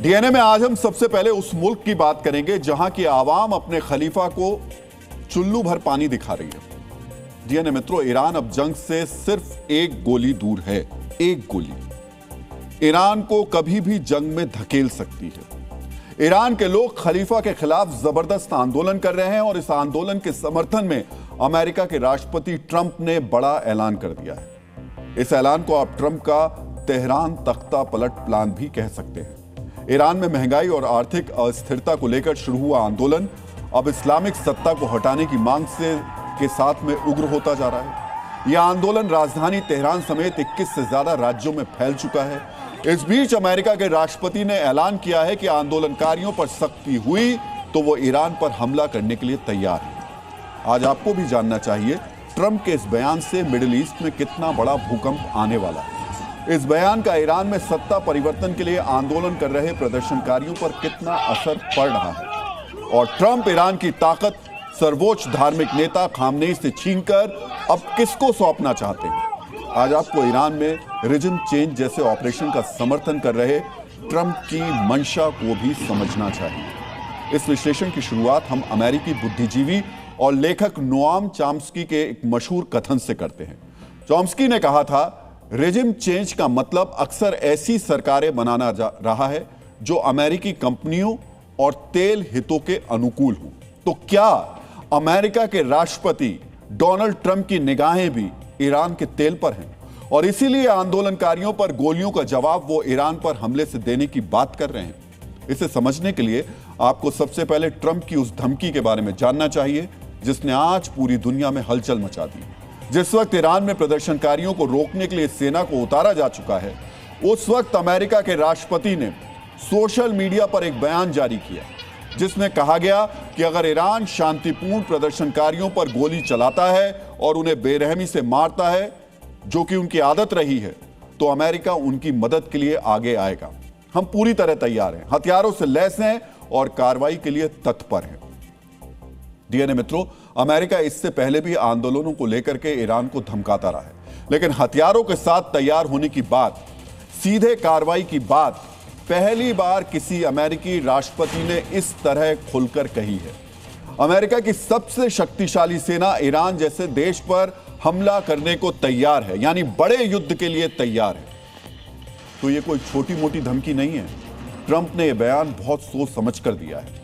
DNA में आज हम सबसे पहले उस मुल्क की बात करेंगे जहां की आवाम अपने खलीफा को चुल्लू भर पानी दिखा रही है। डीएनए मित्रों, ईरान अब जंग से सिर्फ एक गोली दूर है। एक गोली ईरान को कभी भी जंग में धकेल सकती है। ईरान के लोग खलीफा के खिलाफ जबरदस्त आंदोलन कर रहे हैं और इस आंदोलन के समर्थन में अमेरिका के राष्ट्रपति ट्रंप ने बड़ा ऐलान कर दिया है। इस ऐलान को आप ट्रंप का तेहरान तख्ता पलट प्लान भी कह सकते हैं। ईरान में महंगाई और आर्थिक अस्थिरता को लेकर शुरू हुआ आंदोलन अब इस्लामिक सत्ता को हटाने की मांग के साथ में उग्र होता जा रहा है। यह आंदोलन राजधानी तेहरान समेत 21 से ज्यादा राज्यों में फैल चुका है। इस बीच अमेरिका के राष्ट्रपति ने ऐलान किया है कि आंदोलनकारियों पर सख्ती हुई तो वो ईरान पर हमला करने के लिए तैयार है। आज आपको भी जानना चाहिए ट्रंप के इस बयान से मिडिल ईस्ट में कितना बड़ा भूकंप आने वाला है। इस बयान का ईरान में सत्ता परिवर्तन के लिए आंदोलन कर रहे प्रदर्शनकारियों पर कितना असर पड़ रहा है और ट्रंप ईरान की ताकत सर्वोच्च धार्मिक नेता खामनेई से छीनकर अब किसको सौंपना चाहते हैं। आज आपको ईरान में रिजिम चेंज जैसे ऑपरेशन का समर्थन कर रहे ट्रंप की मंशा को भी समझना चाहिए। इस विश्लेषण की शुरुआत हम अमेरिकी बुद्धिजीवी और लेखक नोआम चॉम्स्की के एक मशहूर कथन से करते हैं। चॉम्स्की ने कहा था, रेजिम चेंज का मतलब अक्सर ऐसी सरकारें बनाना जा रहा है जो अमेरिकी कंपनियों और तेल हितों के अनुकूल हों। तो क्या अमेरिका के राष्ट्रपति डोनाल्ड ट्रंप की निगाहें भी ईरान के तेल पर हैं और इसीलिए आंदोलनकारियों पर गोलियों का जवाब वो ईरान पर हमले से देने की बात कर रहे हैं? इसे समझने के लिए आपको सबसे पहले ट्रंप की उस धमकी के बारे में जानना चाहिए जिसने आज पूरी दुनिया में हलचल मचा दी। जिस वक्त ईरान में प्रदर्शनकारियों को रोकने के लिए सेना को उतारा जा चुका है, उस वक्त अमेरिका के राष्ट्रपति ने सोशल मीडिया पर एक बयान जारी किया जिसमें कहा गया कि अगर ईरान शांतिपूर्ण प्रदर्शनकारियों पर गोली चलाता है और उन्हें बेरहमी से मारता है, जो कि उनकी आदत रही है, तो अमेरिका उनकी मदद के लिए आगे आएगा। हम पूरी तरह तैयार हैं, हथियारों से लैस हैं और कार्रवाई के लिए तत्पर हैं। डीएनए मित्रों, अमेरिका इससे पहले भी आंदोलनों को लेकर के ईरान को धमकाता रहा है, लेकिन हथियारों के साथ तैयार होने की बात, सीधे कार्रवाई की बात पहली बार किसी अमेरिकी राष्ट्रपति ने इस तरह खुलकर कही है। अमेरिका की सबसे शक्तिशाली सेना ईरान जैसे देश पर हमला करने को तैयार है, यानी बड़े युद्ध के लिए तैयार है। तो यह कोई छोटी मोटी धमकी नहीं है। ट्रंप ने यह बयान बहुत सोच समझ कर दिया है।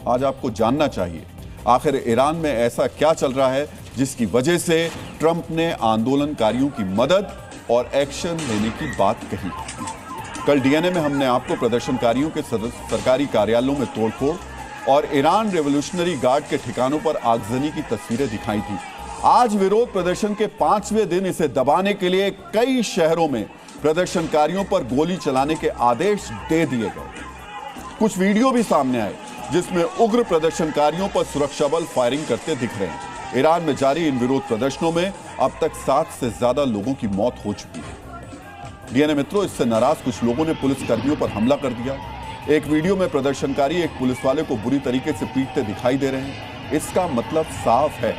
आज आपको जानना चाहिए आखिर ईरान में ऐसा क्या चल रहा है जिसकी वजह से ट्रंप ने आंदोलनकारियों की मदद और एक्शन लेने की बात कही। कल डीएनए में हमने आपको प्रदर्शनकारियों के सरकारी कार्यालयों में तोड़फोड़ और ईरान रेवोल्यूशनरी गार्ड के ठिकानों पर आगजनी की तस्वीरें दिखाई थी। आज विरोध प्रदर्शन के 5वें दिन इसे दबाने के लिए कई शहरों में प्रदर्शनकारियों पर गोली चलाने के आदेश दे दिए गए। कुछ वीडियो भी सामने आए जिसमें उग्र प्रदर्शनकारियों पर सुरक्षा बल फायरिंग करते दिख रहे हैं। ईरान में जारी इन विरोध प्रदर्शनों में अब तक 7 से ज्यादा लोगों की मौत हो चुकी है। डीएनए मित्रों, इससे नाराज कुछ लोगों ने पुलिस कर्मियों पर हमला कर दिया। एक वीडियो में प्रदर्शनकारी एक पुलिस वाले को बुरी तरीके से पीटते दिखाई दे रहे हैं। इसका मतलब साफ है,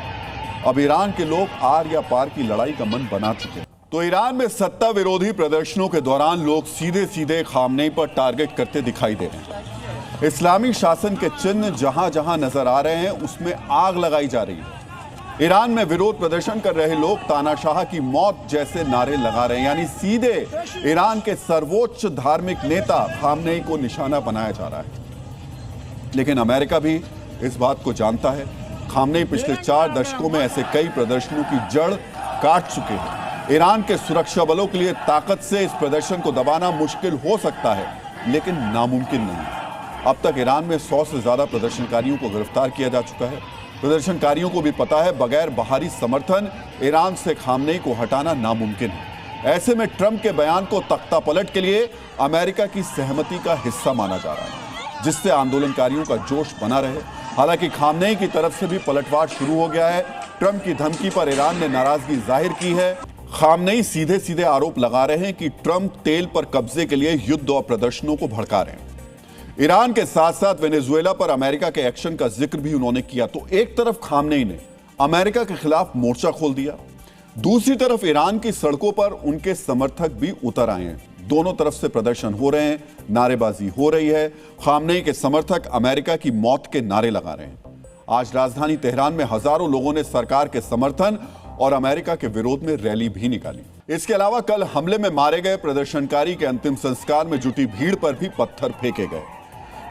अब ईरान के लोग आर या पार की लड़ाई का मन बना चुके हैं। तो ईरान में सत्ता विरोधी प्रदर्शनों के दौरान लोग सीधे सीधे खामनेई पर टारगेट करते दिखाई दे रहे हैं। इस्लामी शासन के चिन्ह जहां जहां नजर आ रहे हैं उसमें आग लगाई जा रही है। ईरान में विरोध प्रदर्शन कर रहे लोग तानाशाह की मौत जैसे नारे लगा रहे हैं, यानी सीधे ईरान के सर्वोच्च धार्मिक नेता खामनेई को निशाना बनाया जा रहा है। लेकिन अमेरिका भी इस बात को जानता है। खामनेई पिछले 4 दशकों में ऐसे कई प्रदर्शनों की जड़ काट चुके हैं। ईरान के सुरक्षा बलों के लिए ताकत से इस प्रदर्शन को दबाना मुश्किल हो सकता है, लेकिन नामुमकिन नहीं। अब तक ईरान में 100 से ज्यादा प्रदर्शनकारियों को गिरफ्तार किया जा चुका है। प्रदर्शनकारियों को भी पता है बगैर बाहरी समर्थन ईरान से खामनेई को हटाना नामुमकिन है। ऐसे में ट्रंप के बयान को तख्ता पलट के लिए अमेरिका की सहमति का हिस्सा माना जा रहा है, जिससे आंदोलनकारियों का जोश बना रहे। हालांकि खामनेई की तरफ से भी पलटवार शुरू हो गया है। ट्रंप की धमकी पर ईरान ने नाराजगी जाहिर की है। खामनेई सीधे सीधे आरोप लगा रहे हैं कि ट्रंप तेल पर कब्जे के लिए युद्ध और प्रदर्शनों को भड़का रहे हैं। ईरान के साथ साथ वेनेजुएला पर अमेरिका के एक्शन का जिक्र भी उन्होंने किया। तो एक तरफ खामनेई ने अमेरिका के खिलाफ मोर्चा खोल दिया, दूसरी तरफ ईरान की सड़कों पर उनके समर्थक भी उतर आए हैं। दोनों तरफ से प्रदर्शन हो रहे हैं, नारेबाजी हो रही है। खामनेई के समर्थक अमेरिका की मौत के नारे लगा रहे हैं। आज राजधानी तेहरान में हजारों लोगों ने सरकार के समर्थन और अमेरिका के विरोध में रैली भी निकाली। इसके अलावा कल हमले में मारे गए प्रदर्शनकारी के अंतिम संस्कार में जुटी भीड़ पर भी पत्थर फेंके गए।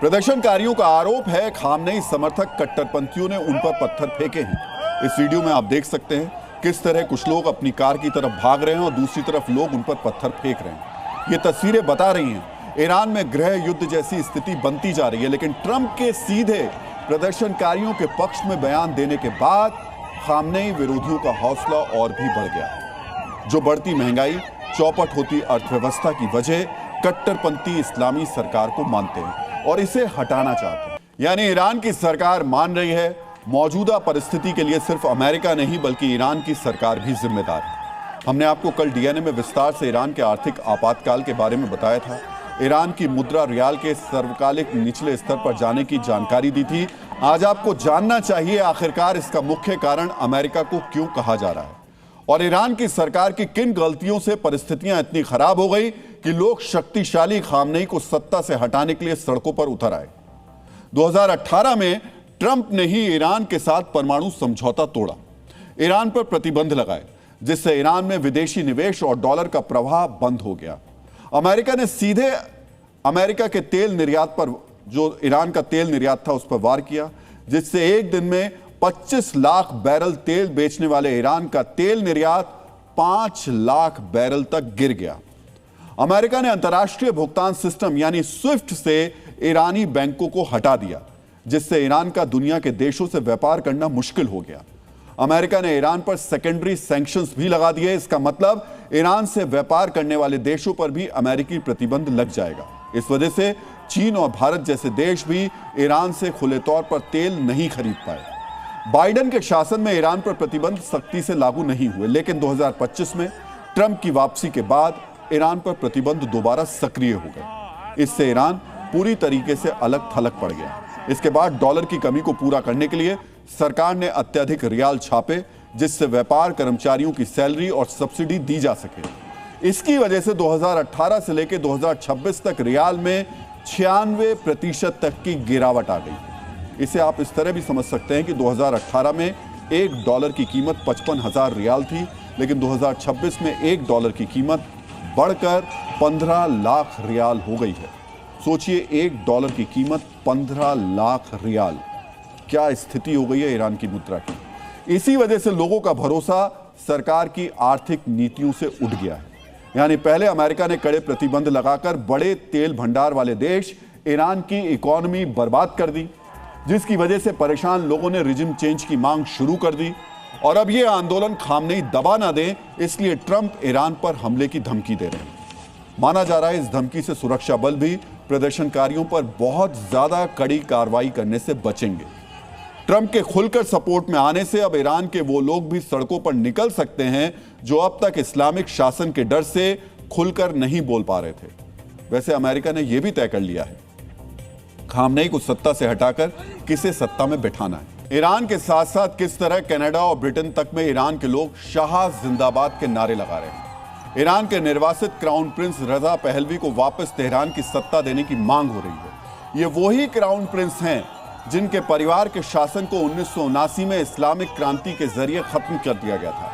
प्रदर्शनकारियों का आरोप है खामनेई समर्थक कट्टरपंथियों ने उन पर पत्थर फेंके हैं। इस वीडियो में आप देख सकते हैं किस तरह कुछ लोग अपनी कार की तरफ भाग रहे हैं और दूसरी तरफ लोग उन पर पत्थर फेंक रहे हैं। ये तस्वीरें बता रही हैं ईरान में गृह युद्ध जैसी स्थिति बनती जा रही है। लेकिन ट्रंप के सीधे प्रदर्शनकारियों के पक्ष में बयान देने के बाद खामनेई विरोधियों का हौसला और भी बढ़ गया। जो बढ़ती महंगाई, चौपट होती अर्थव्यवस्था की वजह कट्टरपंथी इस्लामी सरकार को मानते हैं और इसे हटाना चाहते हैं। यानी ईरान की सरकार मान रही है मौजूदा परिस्थिति के लिए सिर्फ अमेरिका नहीं बल्कि ईरान की सरकार भी जिम्मेदार है। हमने आपको कल डीएनए में विस्तार से ईरान के आर्थिक आपातकाल के बारे में बताया था। ईरान की मुद्रा रियाल के सर्वकालिक निचले स्तर पर जाने की जानकारी दी थी। आज आपको जानना चाहिए आखिरकार इसका मुख्य कारण अमेरिका को क्यों कहा जा रहा है और ईरान की सरकार की किन गलतियों से परिस्थितियां इतनी खराब हो गई कि लोग शक्तिशाली खामनेई को सत्ता से हटाने के लिए सड़कों पर उतर आए। 2018 में ट्रंप ने ही ईरान के साथ परमाणु समझौता तोड़ा, ईरान पर प्रतिबंध लगाए, जिससे ईरान में विदेशी निवेश और डॉलर का प्रवाह बंद हो गया। अमेरिका ने सीधे अमेरिका के तेल निर्यात पर, जो ईरान का तेल निर्यात था, उस पर वार किया, जिससे एक दिन में 25 लाख बैरल तेल बेचने वाले ईरान का तेल निर्यात 5 लाख बैरल तक गिर गया। अमेरिका ने अंतर्राष्ट्रीय भुगतान सिस्टम यानी स्विफ्ट से ईरानी बैंकों को हटा दिया, जिससे ईरान का दुनिया के देशों से व्यापार करना मुश्किल हो गया। अमेरिका ने ईरान पर सेकेंडरी सैंक्शंस भी लगा दिए। इसका मतलब ईरान से व्यापार करने वाले देशों पर भी अमेरिकी प्रतिबंध लग जाएगा। इस वजह से चीन और भारत जैसे देश भी ईरान से खुले तौर पर तेल नहीं खरीद पाए। बाइडेन के शासन में ईरान पर प्रतिबंध सख्ती से लागू नहीं हुए, लेकिन 2025 में ट्रंप की वापसी के बाद ईरान पर प्रतिबंध दोबारा सक्रिय हो गए। इससे ईरान पूरी तरीके से अलग थलग पड़ गया। इसके बाद डॉलर की कमी को पूरा करने के लिए सरकार ने अत्यधिक रियाल छापे, जिससे व्यापार कर्मचारियों की सैलरी और सब्सिडी दी जा सके। इसकी वजह से 2018 से लेकर 2026 तक रियाल में 96% तक की गिरावट आ गई। इसे आप इस तरह भी समझ सकते हैं कि 2018 में $1 की कीमत 55,000 रियाल थी, लेकिन 2026 में $1 की कीमत बढ़कर 15 लाख रियाल हो गई है। सोचिए, $1 की कीमत 15 लाख रियाल। क्या स्थिति हो गई है ईरान की मुद्रा की। इसी वजह से लोगों का भरोसा सरकार की आर्थिक नीतियों से उठ गया है। यानी पहले अमेरिका ने कड़े प्रतिबंध लगाकर बड़े तेल भंडार वाले देश ईरान की इकोनॉमी बर्बाद कर दी, जिसकी वजह से परेशान लोगों ने रिजिम चेंज की मांग शुरू कर दी। और अब यह आंदोलन खामनेई दबा ना दे, इसलिए ट्रंप ईरान पर हमले की धमकी दे रहे हैं। माना जा रहा है इस धमकी से सुरक्षा बल भी प्रदर्शनकारियों पर बहुत ज्यादा कड़ी कार्रवाई करने से बचेंगे। ट्रंप के खुलकर सपोर्ट में आने से अब ईरान के वो लोग भी सड़कों पर निकल सकते हैं जो अब तक इस्लामिक शासन के डर से खुलकर नहीं बोल पा रहे थे। वैसे अमेरिका ने यह भी तय कर लिया है खामनेई को सत्ता से हटाकर किसे सत्ता में बैठाना है। ईरान के साथ साथ किस तरह कनाडा और ब्रिटेन तक में ईरान के लोग शाह जिंदाबाद के नारे लगा रहे हैं। ईरान के निर्वासित क्राउन प्रिंस रजा पहलवी को वापस तेहरान की सत्ता देने की मांग हो रही है। ये वही क्राउन प्रिंस हैं जिनके परिवार के शासन को 1979 में इस्लामिक क्रांति के जरिए खत्म कर दिया गया था।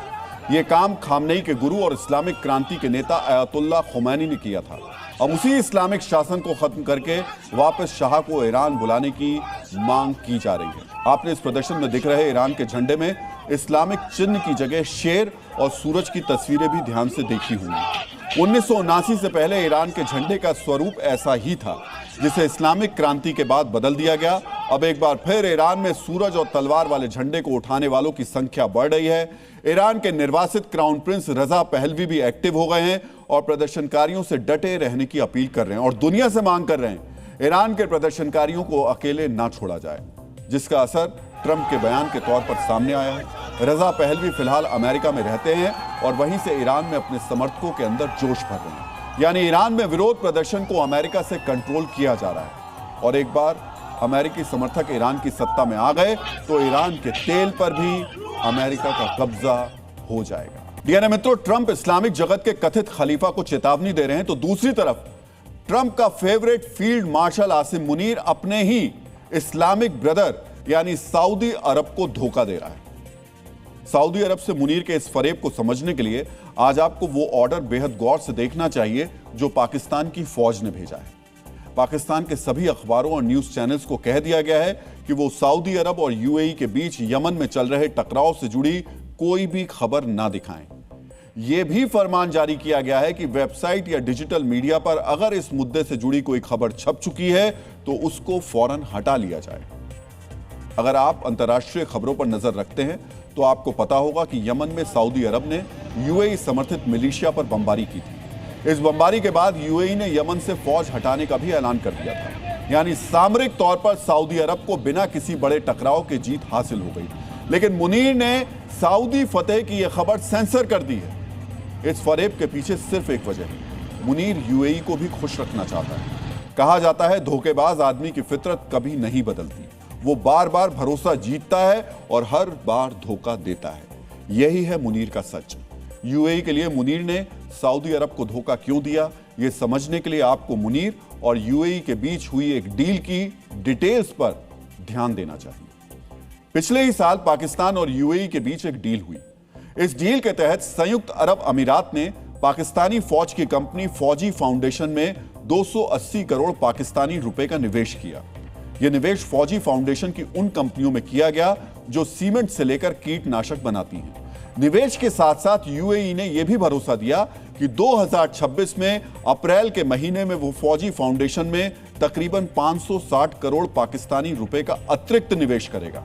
यह काम खामनेई के गुरु और इस्लामिक क्रांति के नेता अयतुल्ला खुमैनी ने किया था। अब उसी इस्लामिक शासन को खत्म करके वापस शाह को ईरान बुलाने की मांग की जा रही है। आपने इस प्रदर्शन में दिख रहे ईरान के झंडे में इस्लामिक चिन्ह की जगह शेर और सूरज की तस्वीरें भी ध्यान से देखी होंगी। 1979 से पहले ईरान के झंडे का स्वरूप ऐसा ही था, जिसे इस्लामिक क्रांति के बाद बदल दिया गया। अब एक बार फिर ईरान में सूरज और तलवार वाले झंडे को उठाने वालों की संख्या बढ़ रही है। ईरान के निर्वासित क्राउन प्रिंस रजा पहलवी भी एक्टिव हो गए हैं और प्रदर्शनकारियों से डटे रहने की अपील कर रहे हैं और दुनिया से मांग कर रहे हैं ईरान के प्रदर्शनकारियों को अकेले ना छोड़ा जाए, जिसका असर ट्रंप के बयान के तौर पर सामने आया है। रजा पहलवी फिलहाल अमेरिका में रहते हैं और वहीं से ईरान में अपने समर्थकों के अंदर जोश भर रहे हैं। यानी ईरान में विरोध प्रदर्शन को अमेरिका से कंट्रोल किया जा रहा है और एक बार अमेरिकी समर्थक ईरान की सत्ता में आ गए तो ईरान के तेल पर भी अमेरिका का कब्जा हो जाएगा। डीएनए मित्रों, ट्रंप इस्लामिक जगत के कथित खलीफा को चेतावनी दे रहे हैं, तो दूसरी तरफ ट्रंप का favourite field marshal Asim Munir अपने ही इस्लामिक ब्रदर यानी सऊदी अरब को धोखा दे रहा है। सऊदी अरब से मुनीर के इस फरेब को समझने के लिए आज आपको वो ऑर्डर बेहद गौर से देखना चाहिए जो पाकिस्तान की फौज ने भेजा है। पाकिस्तान के सभी अखबारों और न्यूज चैनल्स को कह दिया गया है कि वो सऊदी अरब और यूएई के बीच यमन में चल रहे टकराव से जुड़ी कोई भी खबर ना दिखाएं। यह भी फरमान जारी किया गया है कि वेबसाइट या डिजिटल मीडिया पर अगर इस मुद्दे से जुड़ी कोई खबर छप चुकी है तो उसको फौरन हटा लिया जाए। अगर आप अंतर्राष्ट्रीय खबरों पर नजर रखते हैं तो आपको पता होगा कि यमन में सऊदी अरब ने यूएई समर्थित मिलिशिया पर बमबारी की थी। इस बमबारी के बाद यूएई ने यमन से फौज हटाने का भी ऐलान कर दिया था, यानी सामरिक तौर पर सऊदी अरब को बिना किसी बड़े टकराव के जीत हासिल हो गई। लेकिन मुनीर ने सऊदी फतेह की यह खबर सेंसर कर दी है। इस फरेब के पीछे सिर्फ एक वजह है, मुनीर यूएई को भी खुश रखना चाहता है। कहा जाता है धोखेबाज आदमी की फितरत कभी नहीं बदलती, वो बार बार भरोसा जीतता है और हर बार धोखा देता है। यही है मुनीर का सच। यूएई के लिए मुनीर ने सऊदी अरब को धोखा क्यों दिया, यह समझने के लिए आपको मुनीर और यूएई के बीच हुई एक डील की डिटेल्स पर ध्यान देना चाहिए। पिछले ही साल पाकिस्तान और यूएई के बीच एक डील हुई। इस डील के तहत संयुक्त अरब अमीरात ने पाकिस्तानी फौज की कंपनी फौजी फाउंडेशन में 280 करोड़ पाकिस्तानी रुपए का निवेश किया। यह निवेश फौजी फाउंडेशन की उन कंपनियों में किया गया जो सीमेंट से लेकर कीटनाशक बनाती हैं। निवेश के साथ साथ यूएई ने यह भी भरोसा दिया कि 2026 में अप्रैल के महीने में वो फौजी फाउंडेशन में तकरीबन 560 करोड़ पाकिस्तानी रुपए का अतिरिक्त निवेश करेगा।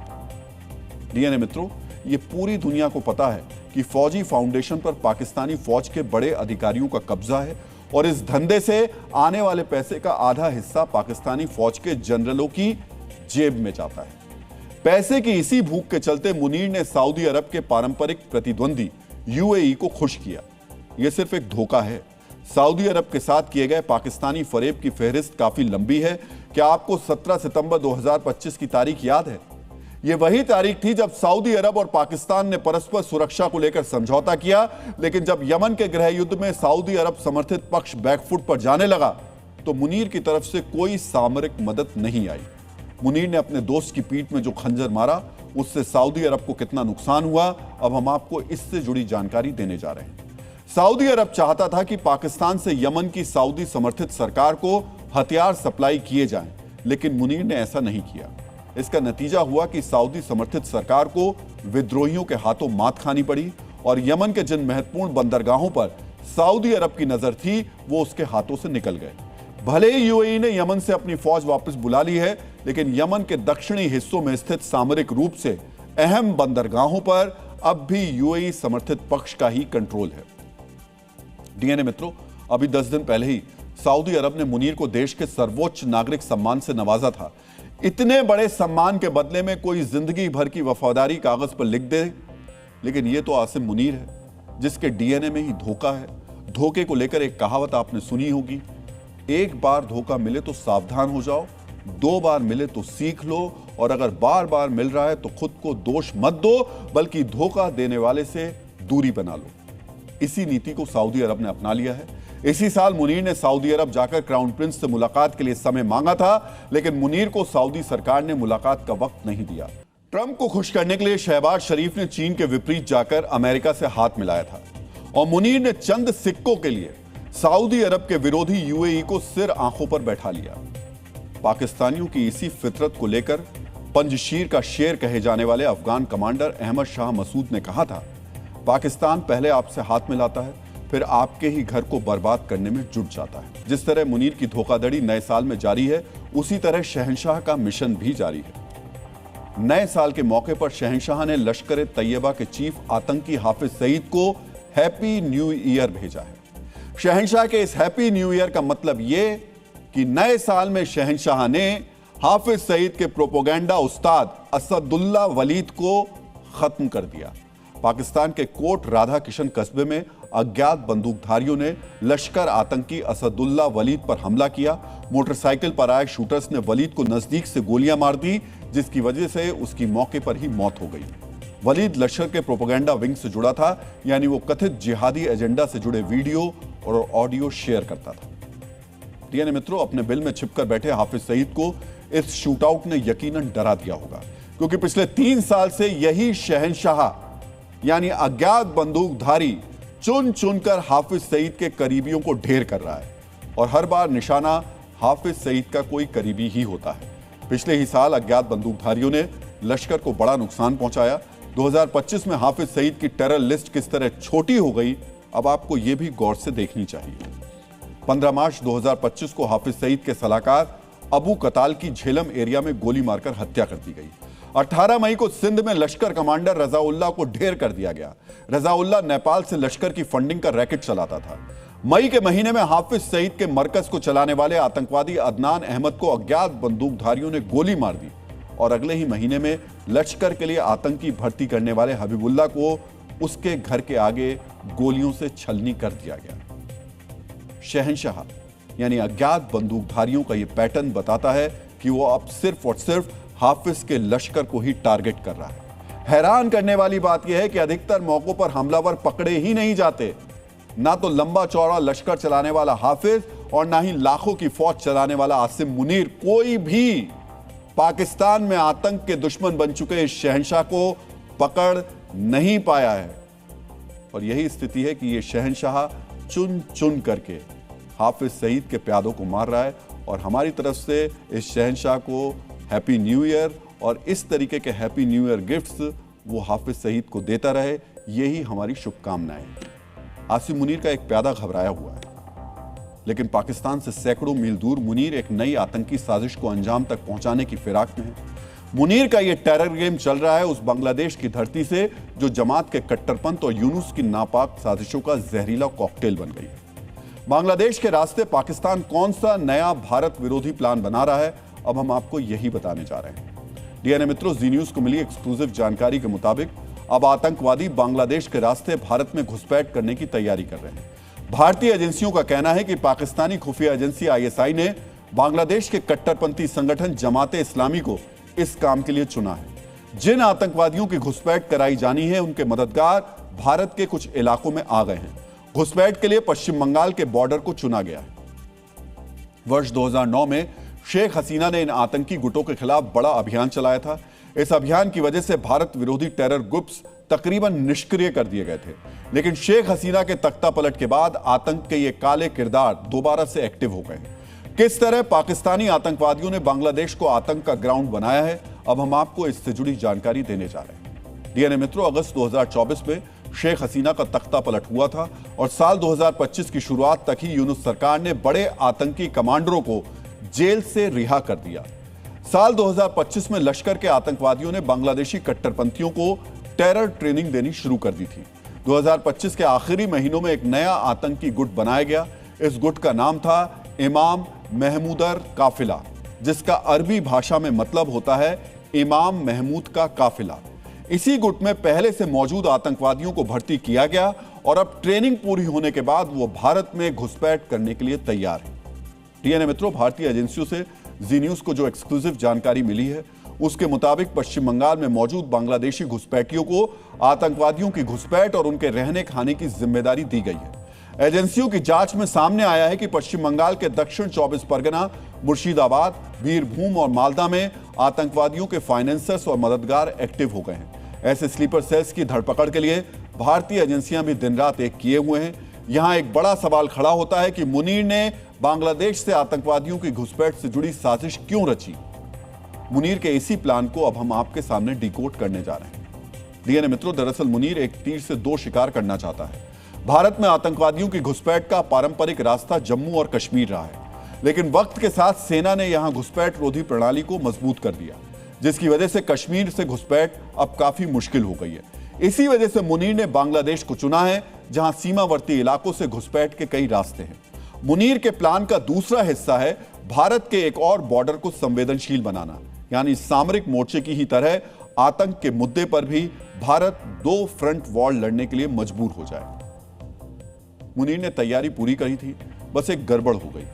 डीएनए मित्रों, यह पूरी दुनिया को पता है कि फौजी फाउंडेशन पर पाकिस्तानी फौज के बड़े अधिकारियों का कब्जा है और इस धंधे से आने वाले पैसे का आधा हिस्सा पाकिस्तानी फौज के जनरलों की जेब में जाता है। पैसे की इसी भूख के चलते मुनीर ने सऊदी अरब के पारंपरिक प्रतिद्वंदी यूएई को खुश किया। यह सिर्फ एक धोखा है। सऊदी अरब के साथ किए गए पाकिस्तानी फरेब की फहरिस्त काफी लंबी है। क्या आपको 17 सितंबर 2025 की तारीख याद है? यह वही तारीख थी जब सऊदी अरब और पाकिस्तान ने परस्पर सुरक्षा को लेकर समझौता किया, लेकिन जब यमन के गृह युद्ध में सऊदी अरब समर्थित पक्ष बैकफुट पर जाने लगा तो मुनीर की तरफ से कोई सामरिक मदद नहीं आई। मुनीर ने अपने दोस्त की पीठ में जो खंजर मारा, उससे सऊदी अरब को कितना नुकसान हुआ, अब हम आपको इससे जुड़ी जानकारी देने जा रहे हैं। सऊदी अरब चाहता था कि पाकिस्तान से यमन की सऊदी समर्थित सरकार को हथियार सप्लाई किए जाएं, लेकिन मुनीर ने ऐसा नहीं किया। इसका नतीजा हुआ कि सऊदी समर्थित सरकार को विद्रोहियों के हाथों मात खानी पड़ी और यमन के जिन महत्वपूर्ण बंदरगाहों पर सऊदी अरब की नजर थी वो उसके हाथों से निकल गए। भले ही यूएई ने यमन से अपनी फौज वापस बुला ली है, लेकिन यमन के दक्षिणी हिस्सों में स्थित सामरिक रूप से अहम बंदरगाहों पर अब भी यूएई समर्थित पक्ष का ही कंट्रोल है। डीएनए मित्रों, अभी 10 दिन पहले ही सऊदी अरब ने मुनीर को देश के सर्वोच्च नागरिक सम्मान से नवाजा था। इतने बड़े सम्मान के बदले में कोई जिंदगी भर की वफादारी कागज पर लिख दे, लेकिन यह तो आसिम मुनीर है जिसके डीएनए में ही धोखा है। धोखे को लेकर एक कहावत आपने सुनी होगी, एक बार धोखा मिले तो सावधान हो जाओ, 2 बार मिले तो सीख लो, और अगर बार बार मिल रहा है तो खुद को दोष मत दो, बल्कि धोखा देने वाले से दूरी बना लो। इसी नीति को सऊदी अरब ने अपना लिया है। इसी साल मुनीर ने सऊदी अरब जाकर क्राउन प्रिंस से मुलाकात के लिए समय मांगा था, लेकिन मुनीर को सऊदी सरकार ने मुलाकात का वक्त नहीं दिया। ट्रंप को खुश करने के लिए शहबाज शरीफ ने चीन के विपरीत जाकर अमेरिका से हाथ मिलाया था और मुनीर ने चंद सिक्कों के लिए सऊदी अरब के विरोधी यूएई को सिर आंखों पर बैठा लिया। पाकिस्तानियों की इसी फितरत को लेकर पंजशीर का शेर कहे जाने वाले अफगान कमांडर अहमद शाह मसूद ने कहा था, पाकिस्तान पहले आपसे हाथ मिलाता है, फिर आपके ही घर को बर्बाद करने में जुट जाता है। जिस तरह मुनीर की धोखाधड़ी नए साल में जारी है, उसी तरह शहंशाह का मिशन भी जारी है। नए साल के मौके पर शहंशाह ने लश्कर तैयबा के चीफ आतंकी हाफिज सईद को हैप्पी न्यू ईयर भेजा है। शहंशाह के इस हैप्पी न्यू ईयर का मतलब यह कि नए साल में शहंशाह ने हाफिज सईद के प्रोपोगेंडा उस्ताद असदुल्ला वलीद को खत्म कर दिया। पाकिस्तान के कोट राधा किशन कस्बे में अज्ञात बंदूकधारियों ने लश्कर आतंकी असदुल्ला वलीद पर हमला किया। मोटरसाइकिल पर आए शूटर्स ने वलीद को नजदीक से गोलियां मार दी, जिसकी वजह से उसकी मौके पर ही मौत हो गई। वलीद लश्कर के प्रोपेगेंडा विंग से जुड़ा था, यानी वो कथित जिहादी एजेंडा से जुड़े वीडियो और ऑडियो शेयर करता था। डीएनए मित्रों, अपने बिल में छिपकर बैठे हाफिज सईद को इस शूटआउट ने यकीनन डरा दिया होगा, क्योंकि पिछले 3 साल से यही शहंशाह यानी अज्ञात बंदूकधारी चुन चुनकर हाफिज सईद के करीबियों को ढेर कर रहा है, और हर बार निशाना हाफिज सईद का कोई करीबी ही होता है। पिछले ही साल अज्ञात बंदूकधारियों ने लश्कर को बड़ा नुकसान पहुंचाया। 2025 में हाफिज सईद की टेरर लिस्ट किस तरह छोटी हो गई, अब आपको यह भी गौर से देखनी चाहिए। 15 मार्च 2025 को हाफिज सईद के सलाहकार अबू कताल की झेलम एरिया में गोली मारकर हत्या कर दी गई। 18 मई को सिंध में लश्कर कमांडर रजाउल्लाह को ढेर कर दिया गया। रजाउल्लाह नेपाल से लश्कर की फंडिंग का रैकेट चलाता था। मई के महीने में हाफिज सईद के मरकज को चलाने वाले आतंकवादी अदनान अहमद को अज्ञात बंदूकधारियों ने गोली मार दी, और अगले ही महीने में लश्कर के लिए आतंकी भर्ती करने वाले हबीबुल्लाह को उसके घर के आगे गोलियों से छलनी कर दिया गया। शहंशाह यानी अज्ञात बंदूकधारियों का यह पैटर्न बताता है कि वो अब सिर्फ और सिर्फ हाफिज के लश्कर को ही टारगेट कर रहा है। हैरान करने वाली बात यह है कि अधिकतर मौकों पर हमलावर पकड़े ही नहीं जाते। ना तो लंबा चौड़ा लश्कर चलाने वाला हाफिज और ना ही लाखों की फौज चलाने वाला आसिम मुनीर, कोई भी पाकिस्तान में आतंक के दुश्मन बन चुके इस शहंशाह को पकड़ नहीं पाया है। और यही स्थिति है कि यह शहंशाह चुन चुन करके हाफिज सईद के प्यादों को मार रहा है, और हमारी तरफ से इस शहंशाह को हैप्पी न्यू ईयर, और इस तरीके के हैप्पी न्यू ईयर गिफ्ट्स वो हाफिज सईद को देता रहे, यही हमारी शुभकामनाएं। आसिम मुनीर का एक प्यादा घबराया हुआ है, लेकिन पाकिस्तान से सैकड़ों मील दूर मुनीर एक नई आतंकी साजिश को अंजाम तक पहुंचाने की फिराक में है। मुनीर का यह टेरर गेम चल रहा है उस बांग्लादेश की धरती से जो जमात के कट्टरपंथ और यूनुस की नापाक साजिशों का जहरीला कॉकटेल बन गई है। बांग्लादेश के रास्ते पाकिस्तान कौन सा नया भारत विरोधी प्लान बना रहा है, अब हम आपको यही बताने जा रहे हैं। डीएनए मित्रों, जी न्यूज को मिली एक्सक्लूसिव जानकारी के मुताबिक अब आतंकवादी बांग्लादेश के रास्ते भारत में घुसपैठ करने की तैयारी कर रहे हैं। भारतीय एजेंसियों का कहना है कि पाकिस्तानी खुफिया एजेंसी आईएसआई ने बांग्लादेश के कट्टरपंथी संगठन जमाते इस्लामी को इस काम के लिए चुना है। जिन आतंकवादियों की घुसपैठ कराई जानी है उनके मददगार भारत के कुछ इलाकों में आ गए हैं। घुसपैठ के लिए पश्चिम बंगाल के बॉर्डर को चुना गया है। वर्ष 2009 में शेख हसीना ने इन आतंकी गुटों के खिलाफ बड़ा अभियान चलाया था। इस अभियान की वजह से भारत विरोधी टेरर ग्रुप्स तकरीबन निष्क्रिय कर दिए गए थे, लेकिन शेख हसीना के तख्ता पलट के बाद आतंक के ये काले किरदार दोबारा से एक्टिव हो गए। किस तरह पाकिस्तानी आतंकवादियों ने बांग्लादेश को आतंक का ग्राउंड बनाया है, अब हम आपको इससे जुड़ी जानकारी देने जा रहे हैं। डीएनए मित्रों, अगस्त 2024 में शेख हसीना का तख्ता पलट हुआ था, और साल 2025 की शुरुआत तक ही यूनुस सरकार ने बड़े आतंकी कमांडरों को जेल से रिहा कर दिया। साल 2025 में लश्कर के आतंकवादियों ने बांग्लादेशी कट्टरपंथियों को टेरर ट्रेनिंग देनी शुरू कर दी थी। 2025 के आखिरी महीनों में एक नया आतंकी गुट बनाया गया। इस गुट का नाम था इमाम महमूदर काफिला, जिसका अरबी भाषा में मतलब होता है इमाम महमूद का काफिला। इसी गुट में पहले से मौजूद आतंकवादियों को भर्ती किया गया, और अब ट्रेनिंग पूरी होने के बाद वो भारत में घुसपैठ करने के लिए तैयार है। डीएनए मित्रों, भारतीय एजेंसियों से जी न्यूज को जो एक्सक्लूसिव जानकारी मिली है उसके मुताबिक पश्चिम बंगाल में मौजूद बांग्लादेशी घुसपैठियों को आतंकवादियों की घुसपैठ और उनके रहने खाने की जिम्मेदारी दी गई है। एजेंसियों की जांच में सामने आया है कि पश्चिम बंगाल के दक्षिण 24 परगना, मुर्शिदाबाद, बीरभूम और मालदा में आतंकवादियों के फाइनेंसर्स और मददगार एक्टिव हो गए हैं। ऐसे स्लीपर सेल्स की धरपकड़ के लिए भारतीय एजेंसियां भी दिन रात एक किए हुए हैं। यहां एक बड़ा सवाल खड़ा होता है कि मुनीर ने बांग्लादेश से आतंकवादियों की घुसपैठ से जुड़ी साजिश क्यों रची। मुनीर के इसी प्लान को अब हम आपके सामने डिकोड करने जा रहे हैं। डीएनए मित्रों, दरअसल मुनीर एक तीर से दो शिकार करना चाहता है। भारत में आतंकवादियों की घुसपैठ का पारंपरिक रास्ता जम्मू और कश्मीर रहा है, लेकिन वक्त के साथ सेना ने यहां घुसपैठ रोधी प्रणाली को मजबूत कर दिया, जिसकी वजह से कश्मीर से घुसपैठ अब काफी मुश्किल हो गई है। इसी वजह से मुनीर ने बांग्लादेश को चुना है, जहां सीमावर्ती इलाकों से घुसपैठ के कई रास्ते हैं। मुनीर के प्लान का दूसरा हिस्सा है भारत के एक और बॉर्डर को संवेदनशील बनाना, यानी सामरिक मोर्चे की ही तरह आतंक के मुद्दे पर भी भारत 2 फ्रंट वॉर लड़ने के लिए मजबूर हो जाए। मुनीर ने तैयारी पूरी करी थी, बस एक गड़बड़ हो गई।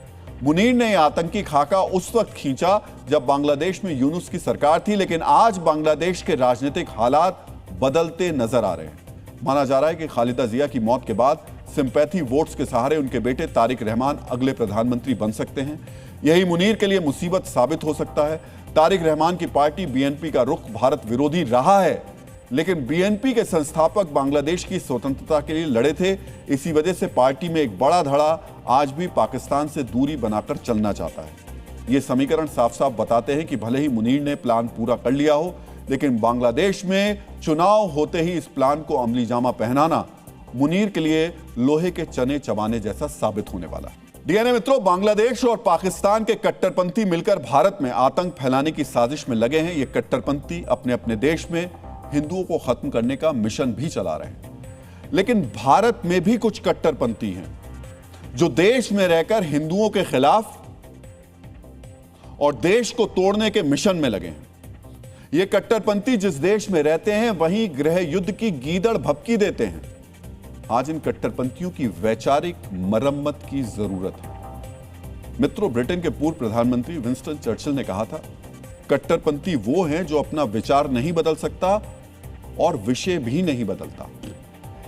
मुनीर ने आतंकी खाका उस वक्त खींचा जब बांग्लादेश में यूनुस की सरकार थी, लेकिन आज बांग्लादेश के राजनीतिक हालात बदलते नजर आ रहे हैं। माना जा रहा है कि खालिदा जिया की मौत के बाद सिंपैथी वोट्स के सहारे उनके बेटे तारिक रहमान अगले प्रधानमंत्री बन सकते हैं। यही मुनीर के लिए मुसीबत साबित हो सकता है। तारिक रहमान की पार्टी बीएनपी का रुख भारत विरोधी रहा है, लेकिन बीएनपी के संस्थापक बांग्लादेश की स्वतंत्रता के लिए लड़े थे। इसी वजह से पार्टी में एक बड़ा धड़ा आज भी पाकिस्तान से दूरी बनाकर चलना चाहता है। ये समीकरण साफ साफ बताते हैं कि भले ही मुनीर ने प्लान पूरा कर लिया हो, लेकिन बांग्लादेश में चुनाव होते ही इस प्लान को अमली जामा पहनाना मुनीर के लिए लोहे के चने चबाने जैसा साबित होने वाला है। डीएनए मित्रों, बांग्लादेश और पाकिस्तान के कट्टरपंथी मिलकर भारत में आतंक फैलाने की साजिश में लगे हैं। ये कट्टरपंथी अपने अपने देश में हिंदुओं को खत्म करने का मिशन भी चला रहे हैं, लेकिन भारत में भी कुछ कट्टरपंथी हैं जो देश में रहकर हिंदुओं के खिलाफ और देश को तोड़ने के मिशन में लगे हैं। ये कट्टरपंथी जिस देश में रहते हैं वहीं गृह युद्ध की गीदड़ भभकी देते हैं। आज इन कट्टरपंथियों की वैचारिक मरम्मत की जरूरत है। मित्रों, ब्रिटेन के पूर्व प्रधानमंत्री विंस्टन चर्चिल ने कहा था, कट्टरपंथी वो हैं जो अपना विचार नहीं बदल सकता और विषय भी नहीं बदलता।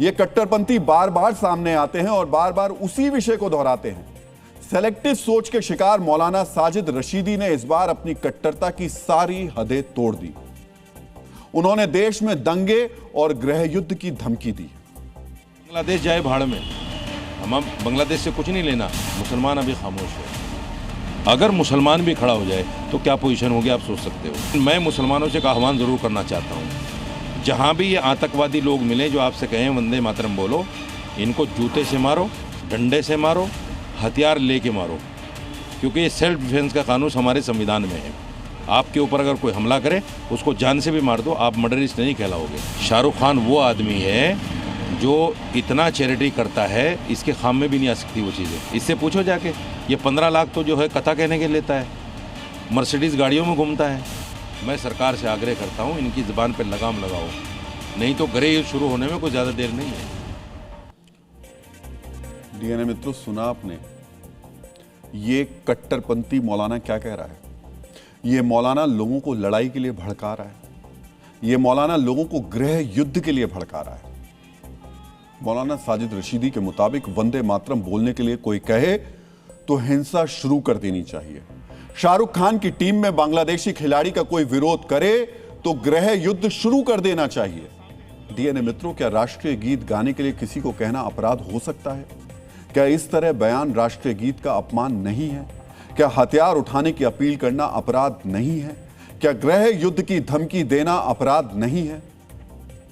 ये कट्टरपंथी बार बार सामने आते हैं और बार बार उसी विषय को दोहराते हैं। सेलेक्टिव सोच के शिकार मौलाना साजिद रशीदी ने इस बार अपनी कट्टरता की सारी हदें तोड़ दी। उन्होंने देश में दंगे और गृह युद्ध की धमकी दी। बांग्लादेश जाए भाड़ में, हम बांग्लादेश से कुछ नहीं लेना, मुसलमान अभी खामोश है। अगर मुसलमान भी खड़ा हो जाए तो क्या पोजीशन होगी आप सोच सकते हो। मैं मुसलमानों से एक आह्वान जरूर करना चाहता हूँ, जहाँ भी ये आतंकवादी लोग मिले जो आपसे कहें वंदे मातरम बोलो, इनको जूते से मारो, डंडे से मारो, हथियार लेके मारो, क्योंकि ये सेल्फ डिफेंस का कानून हमारे संविधान में है। आपके ऊपर अगर कोई हमला करे उसको जान से भी मार दो, आप मर्डरिस्ट नहीं कहलाओगे। शाहरुख खान वो आदमी है जो इतना चैरिटी करता है, इसके खाम में भी नहीं आ सकती वो चीज़ें। इससे पूछो जाके, ये 15 लाख तो जो है कथा कहने के लेता है, मर्सिडीज़ गाड़ियों में घूमता है। मैं सरकार से आग्रह करता हूँ, इनकी ज़बान पर लगाम लगाओ, नहीं तो गृह युद्ध शुरू होने में कोई ज़्यादा देर नहीं है। डीएनए मित्रों, सुना आपने ये कट्टरपंथी मौलाना क्या कह रहा है। ये मौलाना लोगों को लड़ाई के लिए भड़का रहा है। ये मौलाना लोगों को गृह युद्ध के लिए भड़का रहा है। मौलाना साजिद रशीदी के मुताबिक वंदे मातरम बोलने के लिए कोई कहे तो हिंसा शुरू कर देनी चाहिए। शाहरुख खान की टीम में बांग्लादेशी खिलाड़ी का कोई विरोध करे तो गृह युद्ध शुरू कर देना चाहिए। डीएनए मित्रों, क्या राष्ट्रीय गीत गाने के लिए किसी को कहना अपराध हो सकता है? क्या इस तरह बयान राष्ट्रीय गीत का अपमान नहीं है? क्या हथियार उठाने की अपील करना अपराध नहीं है? क्या गृह युद्ध की धमकी देना अपराध नहीं है?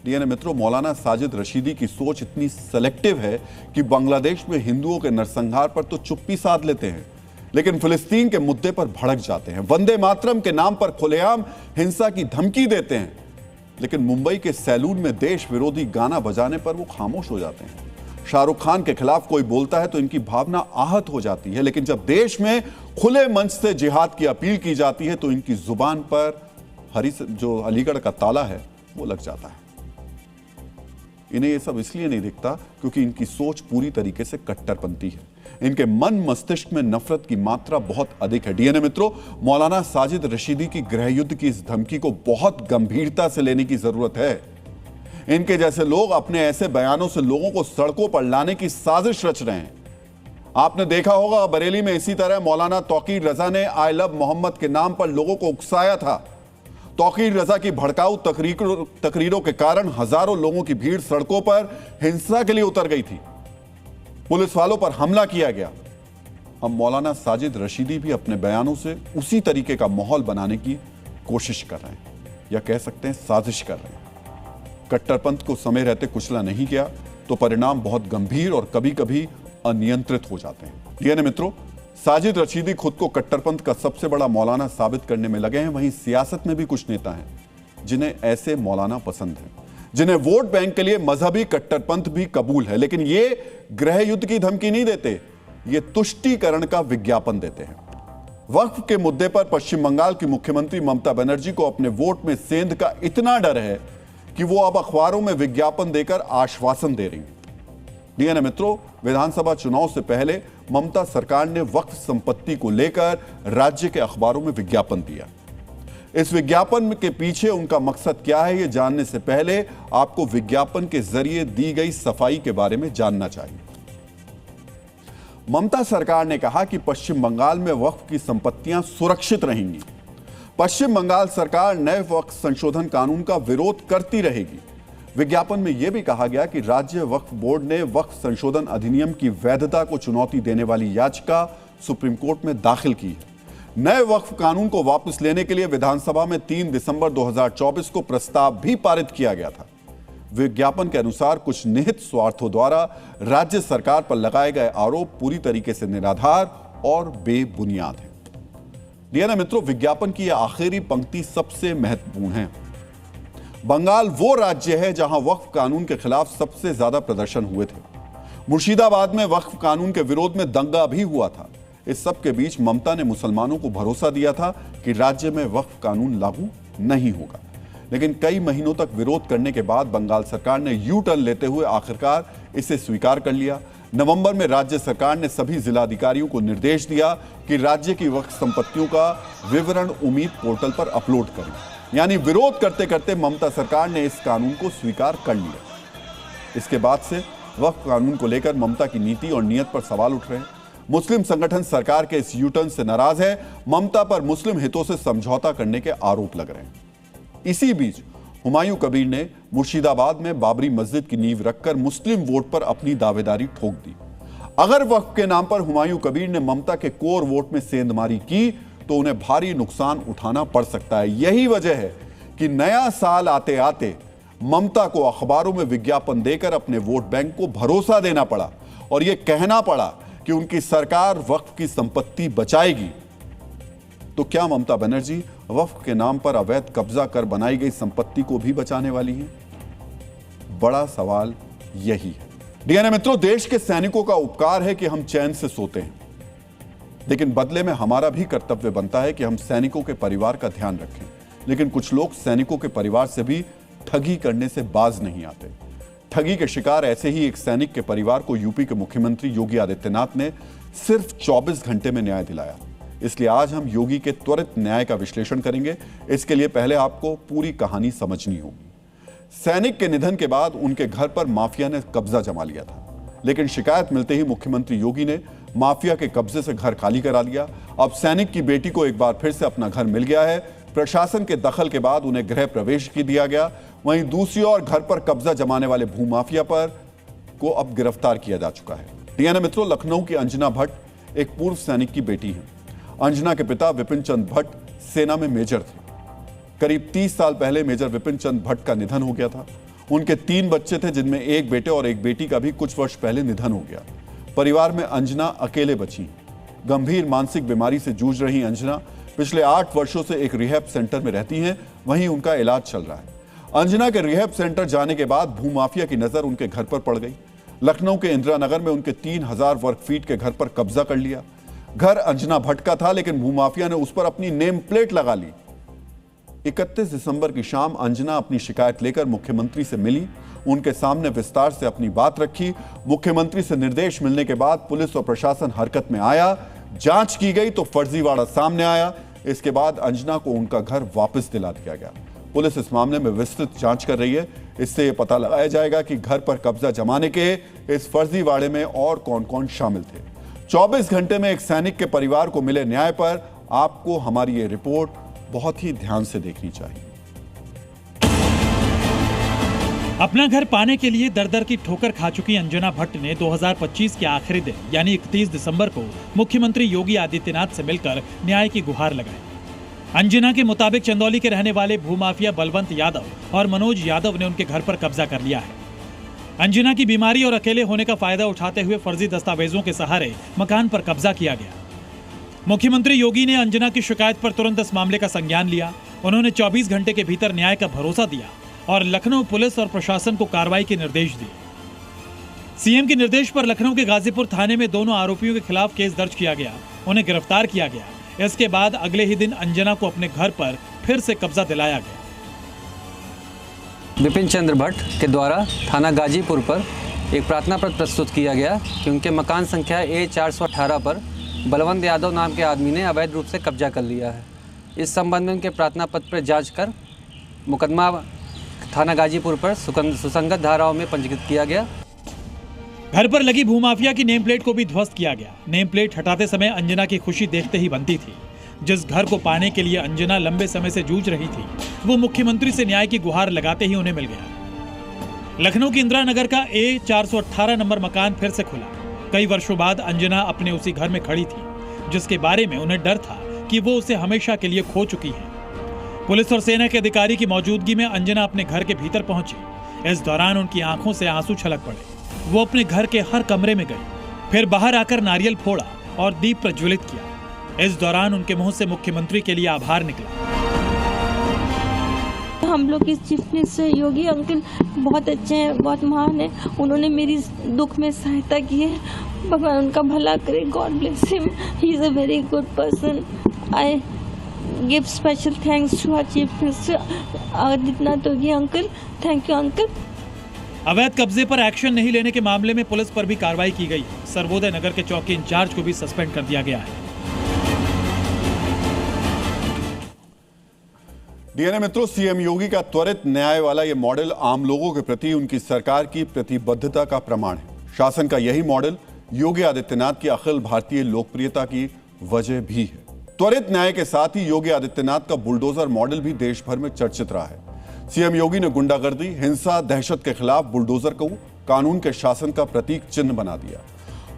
डीएनए मित्रों, मौलाना साजिद रशीदी की सोच इतनी सेलेक्टिव है कि बांग्लादेश में हिंदुओं के नरसंहार पर तो चुप्पी साध लेते हैं, लेकिन फिलिस्तीन के मुद्दे पर भड़क जाते हैं। वंदे मातरम के नाम पर खुलेआम हिंसा की धमकी देते हैं, लेकिन मुंबई के सैलून में देश विरोधी गाना बजाने पर वो खामोश हो जाते हैं। शाहरुख खान के खिलाफ कोई बोलता है तो इनकी भावना आहत हो जाती है, लेकिन जब देश में खुले मंच से जिहाद की अपील की जाती है तो इनकी जुबान पर जो अलीगढ़ का ताला है वो लग जाता है। इन्हें ये सब इसलिए नहीं दिखता क्योंकि इनकी सोच पूरी तरीके से कट्टरपंथी है। इनके मन मस्तिष्क में नफरत की मात्रा बहुत अधिक है। डीएनए मित्रों, मौलाना साजिद रशीदी की गृह युद्ध की इस धमकी को बहुत गंभीरता से लेने की जरूरत है। इनके जैसे लोग अपने ऐसे बयानों से लोगों को सड़कों पर लाने की साजिश रच रहे हैं। आपने देखा होगा बरेली में इसी तरह मौलाना तौकीर रजा ने आई लव मोहम्मद के नाम पर लोगों को उकसाया था। तौकीर रजा की भड़काऊ तकरीरों के कारण हजारों लोगों की भीड़ सड़कों पर हिंसा के लिए उतर गई थी। पुलिस वालों पर हमला किया गया। अब मौलाना साजिद रशीदी भी अपने बयानों से उसी तरीके का माहौल बनाने की कोशिश कर रहे हैं, या कह सकते हैं साजिश कर रहे हैं। कट्टरपंथ को समय रहते कुचला नहीं गया तो परिणाम बहुत गंभीर और कभी कभी अनियंत्रित हो जाते हैं। डीएनए मित्रों, साजिद रशीदी खुद को कट्टरपंथ का सबसे बड़ा मौलाना साबित करने में लगे हैं। वहीं सियासत में भी कुछ नेता हैं जिन्हें ऐसे मौलाना पसंद हैं, जिन्हें वोट बैंक के लिए मजहबी कट्टरपंथ भी कबूल है, लेकिन ये गृह युद्ध की धमकी नहीं देते, ये तुष्टीकरण का विज्ञापन देते हैं। वक्फ के मुद्दे पर पश्चिम बंगाल की मुख्यमंत्री ममता बनर्जी को अपने वोट में सेंध का इतना डर है कि वो अब अखबारों में विज्ञापन देकर आश्वासन दे रही हैं। डीएनए मित्रों, विधानसभा चुनाव से पहले ममता सरकार ने वक्फ संपत्ति को लेकर राज्य के अखबारों में विज्ञापन दिया। इस विज्ञापन के पीछे उनका मकसद क्या है, यह जानने से पहले आपको विज्ञापन के जरिए दी गई सफाई के बारे में जानना चाहिए। ममता सरकार ने कहा कि पश्चिम बंगाल में वक्फ की संपत्तियां सुरक्षित रहेंगी। पश्चिम बंगाल सरकार नए वक्फ संशोधन कानून का विरोध करती रहेगी। विज्ञापन में यह भी कहा गया कि राज्य वक्फ बोर्ड ने वक्फ संशोधन अधिनियम की वैधता को चुनौती देने वाली याचिका सुप्रीम कोर्ट में दाखिल की है। नए वक्फ कानून को वापस लेने के लिए विधानसभा में 3 दिसंबर 2024 को प्रस्ताव भी पारित किया गया था। विज्ञापन के अनुसार कुछ निहित स्वार्थों द्वारा राज्य सरकार पर लगाए गए आरोप पूरी तरीके से निराधार और बेबुनियाद है। डीएनए मित्रों, विज्ञापन की यह आखिरी पंक्ति सबसे महत्वपूर्ण है। बंगाल वो राज्य है जहां वक्फ कानून के खिलाफ सबसे ज्यादा प्रदर्शन हुए थे। मुर्शिदाबाद में वक्फ कानून के विरोध में दंगा भी हुआ था। इस सब के बीच ममता ने मुसलमानों को भरोसा दिया था कि राज्य में वक्फ कानून लागू नहीं होगा, लेकिन कई महीनों तक विरोध करने के बाद बंगाल सरकार ने यू टर्न लेते हुए आखिरकार इसे स्वीकार कर लिया। नवंबर में राज्य सरकार ने सभी जिलाधिकारियों को निर्देश दिया कि राज्य की वक्फ संपत्तियों का विवरण उम्मीद पोर्टल पर अपलोड करें। यानी विरोध करते करते ममता सरकार ने इस कानून को स्वीकार कर लिया। इसके बाद से वक्फ कानून को लेकर ममता की नीति और नीयत पर सवाल उठ रहे हैं। मुस्लिम संगठन सरकार के इस यू टर्न से नाराज है। ममता पर मुस्लिम हितों से समझौता करने के आरोप लग रहे हैं। इसी बीच हुमायूं कबीर ने मुर्शिदाबाद में बाबरी मस्जिद की नींव रखकर मुस्लिम वोट पर अपनी दावेदारी ठोक दी। अगर वक्फ के नाम पर हुमायूं कबीर ने ममता के कोर वोट में सेंधमारी की तो उन्हें भारी नुकसान उठाना पड़ सकता है। यही वजह है कि नया साल आते आते ममता को अखबारों में विज्ञापन देकर अपने वोट बैंक को भरोसा देना पड़ा और यह कहना पड़ा कि उनकी सरकार वक्फ की संपत्ति बचाएगी। तो क्या ममता बनर्जी वक्फ के नाम पर अवैध कब्जा कर बनाई गई संपत्ति को भी बचाने वाली हैं? बड़ा सवाल यही है। डीएनए मित्रों, देश के सैनिकों का उपकार है कि हम चैन से सोते हैं, लेकिन बदले में हमारा भी कर्तव्य बनता है कि हम सैनिकों के परिवार का ध्यान रखें। लेकिन कुछ लोग सैनिकों के परिवार से भी ठगी करने से बाज नहीं आते। ठगी के शिकार ऐसे ही एक सैनिक के परिवार को यूपी के मुख्यमंत्री योगी आदित्यनाथ ने सिर्फ 24 घंटे में न्याय दिलाया। इसलिए आज हम योगी के त्वरित न्याय का विश्लेषण करेंगे। इसके लिए पहले आपको पूरी कहानी समझनी होगी। सैनिक के निधन के बाद उनके घर पर माफिया ने कब्जा जमा लिया था, लेकिन शिकायत मिलते ही मुख्यमंत्री योगी ने माफिया के कब्जे से घर खाली करा दिया। अब सैनिक की बेटी को एक बार फिर से अपना घर मिल गया है। प्रशासन के दखल के बाद उन्हें गृह प्रवेश की दिया गया। वहीं दूसरी ओर घर पर कब्जा जमाने वाले भूमाफिया पर को अब गिरफ्तार किया जा चुका है। डीएनए मित्रों, लखनऊ की अंजना भट्ट एक पूर्व सैनिक की बेटी है। अंजना के पिता विपिन चंद भट्ट सेना में मेजर थे। करीब 30 साल पहले मेजर विपिन चंद भट्ट का निधन हो गया था। उनके 3 बच्चे थे, जिनमें एक बेटे और एक बेटी का भी कुछ वर्ष पहले निधन हो गया। परिवार में अंजना अकेले बची। गंभीर मानसिक बीमारी से जूझ रही अंजना पिछले 8 वर्षों से एक रिहैब सेंटर में रहती हैं। वहीं उनका इलाज चल रहा है। अंजना के रिहैब सेंटर जाने के बाद भूमाफिया की नजर उनके घर पर पड़ गई। लखनऊ के इंदिरा नगर में उनके 3000 वर्ग फीट के घर पर कब्जा कर लिया। घर अंजना भट्ट का था, लेकिन भूमाफिया ने उस पर अपनी नेम प्लेट लगा ली। 31 दिसंबर की शाम अंजना अपनी शिकायत लेकर मुख्यमंत्री से मिली। उनके सामने विस्तार से अपनी बात रखी। मुख्यमंत्री से निर्देश मिलने के बाद पुलिस और प्रशासन हरकत में आया। जांच की गई तो फर्जीवाड़ा सामने आया। इसके बाद अंजना को उनका घर वापस दिला दिया गया। पुलिस इस मामले में विस्तृत जांच कर रही है। इससे यह पता लगाया जाएगा कि घर पर कब्जा जमाने के इस फर्जीवाड़े में और कौन कौन शामिल थे। 24 घंटे में एक सैनिक के परिवार को मिले न्याय पर आपको हमारी ये रिपोर्ट बहुत ही ध्यान से देखनी चाहिए। अपना घर पाने के लिए दर दर की ठोकर खा चुकी अंजना भट्ट ने 2025 के आखिरी दिन यानी 31 दिसंबर को मुख्यमंत्री योगी आदित्यनाथ से मिलकर न्याय की गुहार लगाई। अंजना के मुताबिक चंदौली के रहने वाले भूमाफिया बलवंत यादव और मनोज यादव ने उनके घर पर कब्जा कर लिया है। अंजना की बीमारी और अकेले होने का फायदा उठाते हुए फर्जी दस्तावेजों के सहारे मकान पर कब्जा किया गया। मुख्यमंत्री योगी ने अंजना की शिकायत पर तुरंत इस मामले का संज्ञान लिया। उन्होंने 24 घंटे के भीतर न्याय का भरोसा दिया और लखनऊ पुलिस और प्रशासन को कार्रवाई के निर्देश दिए। सीएम के निर्देश पर लखनऊ के गाजीपुर थाने में दोनों आरोपियों के खिलाफ केस दर्ज किया गया। उन्हें गिरफ्तार किया गया। इसके बाद अगले ही दिन अंजना को अपने घर पर फिर से कब्जा दिलाया गया। विपिन चंद्र भट्ट के द्वारा थाना गाजीपुर पर एक प्रार्थना पत्र प्रस्तुत किया गया कि उनके मकान संख्या A418 पर बलवंत यादव नाम के आदमी ने अवैध रूप से कब्जा कर लिया है। इस संबंध में उनके प्रार्थना पत्र पर जांच कर मुकदमा थाना गाजीपुर पर सुसंगत धाराओं में पंजीकृत किया गया। घर पर लगी भूमाफिया की नेम प्लेट को भी ध्वस्त किया गया। नेम प्लेट हटाते समय अंजना की खुशी देखते ही बनती थी। जिस घर को पाने के लिए अंजना लंबे समय से जूझ रही थी, वो मुख्यमंत्री से न्याय की गुहार लगाते ही उन्हें मिल गया। लखनऊ की इंदिरा नगर का A418 नंबर मकान फिर से खुला। कई वर्षों बाद अंजना अपने उसी घर में खड़ी थी, जिसके बारे में उन्हें डर था कि वो उसे हमेशा के लिए खो चुकी है। पुलिस और सेना के अधिकारी की मौजूदगी में अंजना अपने घर के भीतर पहुंची। इस दौरान उनकी आंखों से आंसू छलक पड़े। वो अपने घर के हर कमरे में गई, फिर बाहर आकर नारियल फोड़ा और दीप प्रज्वलित किया। इस दौरान उनके मुंह से मुख्यमंत्री के लिए आभार निकला। हम लोग के चीफ मिनिस्टर योगी अंकल बहुत अच्छे हैं, बहुत महान हैं। उन्होंने मेरी दुख में सहायता की है। भगवान उनका भला करे। God bless him, he is a very good person. I give special thanks to our chief minister Adityanath Yogi uncle. Thank you uncle. अवैध कब्जे पर एक्शन नहीं लेने के मामले में पुलिस पर भी कार्रवाई की गई। सर्वोदय नगर के चौकी इंचार्ज को भी सस्पेंड कर दिया गया है। डीएनए मित्रों, सीएम योगी का त्वरित न्याय वाला ये मॉडल आम लोगों के प्रति उनकी सरकार की प्रतिबद्धता का प्रमाण है। शासन का यही मॉडल योगी आदित्यनाथ की अखिल भारतीय लोकप्रियता की वजह भी है। त्वरित न्याय के साथ ही योगी आदित्यनाथ का बुलडोजर मॉडल भी देश भर में चर्चित रहा है। सीएम योगी ने गुंडागर्दी, हिंसा, दहशत के खिलाफ बुलडोजर को कानून के शासन का प्रतीक चिन्ह बना दिया।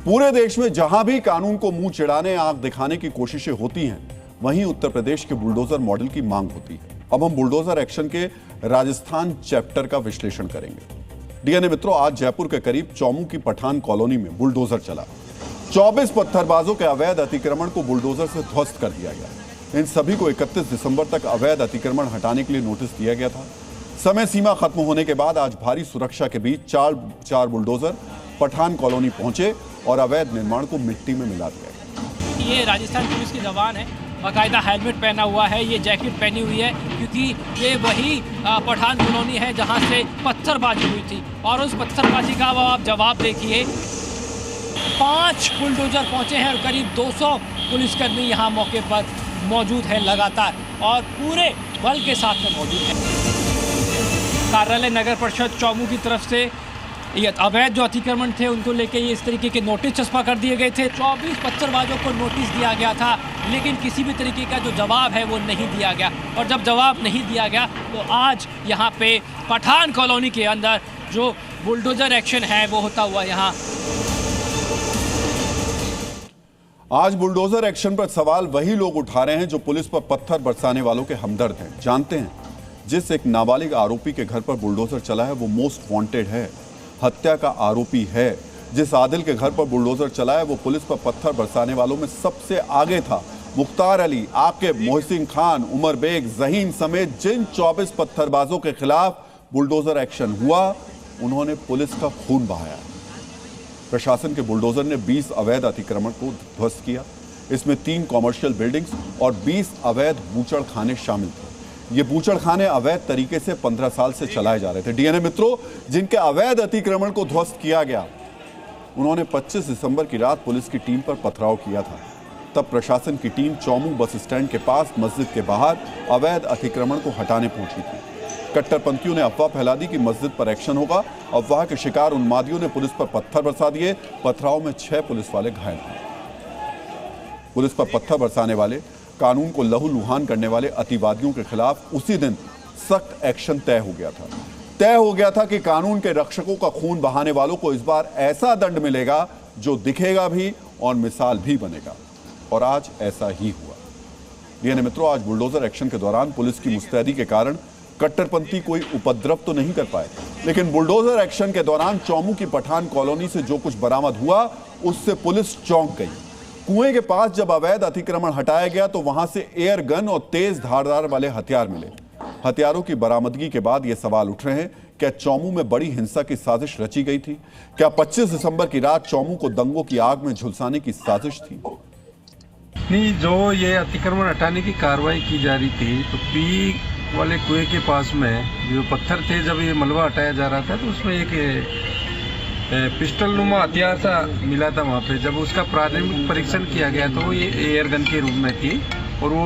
पूरे देश में जहां भी कानून को मुंह चिढ़ाने, आंख दिखाने की कोशिशें होती हैं, वहीं उत्तर प्रदेश के बुलडोजर मॉडल की मांग होती है। अब हम बुलडोजर एक्शन के राजस्थान चैप्टर का विश्लेषण करेंगे। डीएनए मित्रों, आज जयपुर के करीब चौमू की पठान कॉलोनी में बुलडोजर चला। 24 पत्थरबाजों के अवैध अतिक्रमण को बुलडोजर से ध्वस्त कर दिया गया। इन सभी को 31 दिसंबर तक अवैध अतिक्रमण हटाने के लिए नोटिस दिया गया था। समय सीमा खत्म होने के बाद आज भारी सुरक्षा के बीच चार बुलडोजर पठान कॉलोनी पहुंचे और अवैध निर्माण को मिट्टी में मिला दिया। ये राजस्थान पुलिस के जवान है, बाकायदा हेलमेट पहना हुआ है, ये जैकेट पहनी हुई है, क्योंकि ये वही पठान कॉलोनी है जहां से पत्थरबाजी हुई थी। और उस पत्थरबाजी का आप जवाब देखिए। 5 बुलडोजर पहुंचे हैं और करीब 200 पुलिसकर्मी यहाँ मौके पर मौजूद है लगातार और पूरे बल के साथ में मौजूद है। कार्यालय नगर परिषद चौमू की तरफ से ये अवैध जो अतिक्रमण थे उनको लेके ये इस तरीके के नोटिस चस्पा कर दिए गए थे। 24 पत्थरबाजों को नोटिस दिया गया था, लेकिन किसी भी तरीके का जो जवाब है वो नहीं दिया गया। और जब जवाब नहीं दिया गया तो आज यहाँ पे पठान कॉलोनी के अंदर जो बुलडोजर एक्शन है वो होता हुआ यहाँ। आज बुलडोजर एक्शन पर सवाल वही लोग उठा रहे हैं जो पुलिस पर पत्थर बरसाने वालों के हमदर्द हैं। जानते हैं, जिस एक नाबालिग आरोपी के घर पर बुलडोजर चला है वो मोस्ट वांटेड है, हत्या का आरोपी है। जिस आदिल के घर पर बुलडोजर चला है वो पुलिस पर पत्थर बरसाने वालों में सबसे आगे था। मुख्तार अली, आकिब, मोहसिन खान, उमर बेग, जहीन समेत जिन 24 पत्थरबाजों के खिलाफ बुलडोजर एक्शन हुआ, उन्होंने पुलिस का खून बहाया। प्रशासन के बुलडोजर ने 20 अवैध अतिक्रमण को ध्वस्त किया। इसमें 3 कॉमर्शियल बिल्डिंग्स और 20 अवैध बूचड़ खाने शामिल थे। ये बूचड़ खाने अवैध तरीके से 15 साल से चलाए जा रहे थे। डीएनए मित्रों, जिनके अवैध अतिक्रमण को ध्वस्त किया गया, उन्होंने 25 दिसंबर की रात पुलिस की टीम पर पथराव किया था। तब प्रशासन की टीम चौमू बस स्टैंड के पास मस्जिद के बाहर अवैध अतिक्रमण को हटाने पहुंची थी। कट्टरपंथियों ने अफवाह फैला दी कि मस्जिद पर एक्शन होगा। अफवाह के शिकार उन्मादियों ने पुलिस पर पत्थर बरसा दिए। पथराव में 6 पुलिस वाले घायल हुए। पुलिस पर पत्थर बरसाने वाले, कानून को लहूलुहान करने वाले अतिवादियों के खिलाफ उसी दिन सख्त एक्शन तय हो गया था। तय हो गया था कि कानून के रक्षकों का खून बहाने वालों को इस बार ऐसा दंड मिलेगा जो दिखेगा भी और मिसाल भी बनेगा। और आज ऐसा ही हुआ। डीएनए मित्रों, आज बुलडोजर एक्शन के दौरान पुलिस की मुस्तैदी के कारण कट्टरपंथी कोई उपद्रव तो नहीं कर पाए, लेकिन बुलडोजर एक्शन के दौरान चौमू की पठान कॉलोनी से जो कुछ बरामद हुआ उससे पुलिस चौंक गई। कुएं के पास जब अवैध अतिक्रमण हटाया गया तो वहां से एयर गन और तेज धारदार वाले हथियार मिले। हथियारों की बरामदगी के बाद यह सवाल उठ रहे हैं, क्या चौमू में बड़ी हिंसा की साजिश रची गई थी? क्या 25 दिसंबर की रात चौमू को दंगों की आग में झुलसाने की साजिश थी? नहीं, जो ये अतिक्रमण हटाने की कार्रवाई की जा रही थी तो पी वाले कुएं के पास में जो पत्थर थे, जब ये मलबा हटाया जा रहा था तो उसमें एक पिस्टल नुमा हथियार सा मिला था वहाँ पे। जब उसका प्राथमिक परीक्षण किया गया तो ये एयर गन के रूप में थी और वो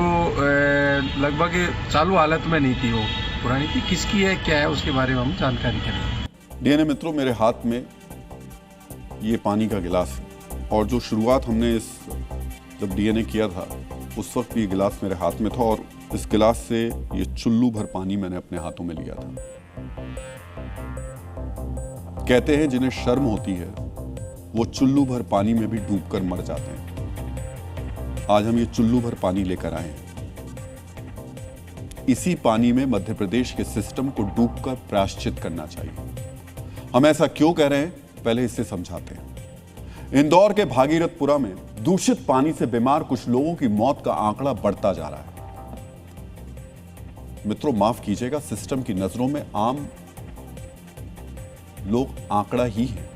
लगभग चालू हालत में नहीं थी, वो पुरानी थी। किसकी है, क्या है, उसके बारे में हम जानकारी करेंगे। डीएनए मित्रों, मेरे हाथ में ये पानी का गिलास है और जो शुरुआत हमने इस जब डीएनए किया था उस वक्त ये गिलास मेरे हाथ में था और इस गिलास से ये चुल्लू भर पानी मैंने अपने हाथों में लिया था। कहते हैं जिन्हें शर्म होती है वो चुल्लू भर पानी में भी डूबकर मर जाते हैं। आज हम ये चुल्लू भर पानी लेकर आए हैं। इसी पानी में मध्य प्रदेश के सिस्टम को डूबकर प्रायश्चित करना चाहिए। हम ऐसा क्यों कह रहे हैं, पहले इससे समझाते हैं। इंदौर के भागीरथपुरा में दूषित पानी से बीमार कुछ लोगों की मौत का आंकड़ा बढ़ता जा रहा है। मित्रों, माफ कीजिएगा, सिस्टम की नजरों में आम लोग आंकड़ा ही है।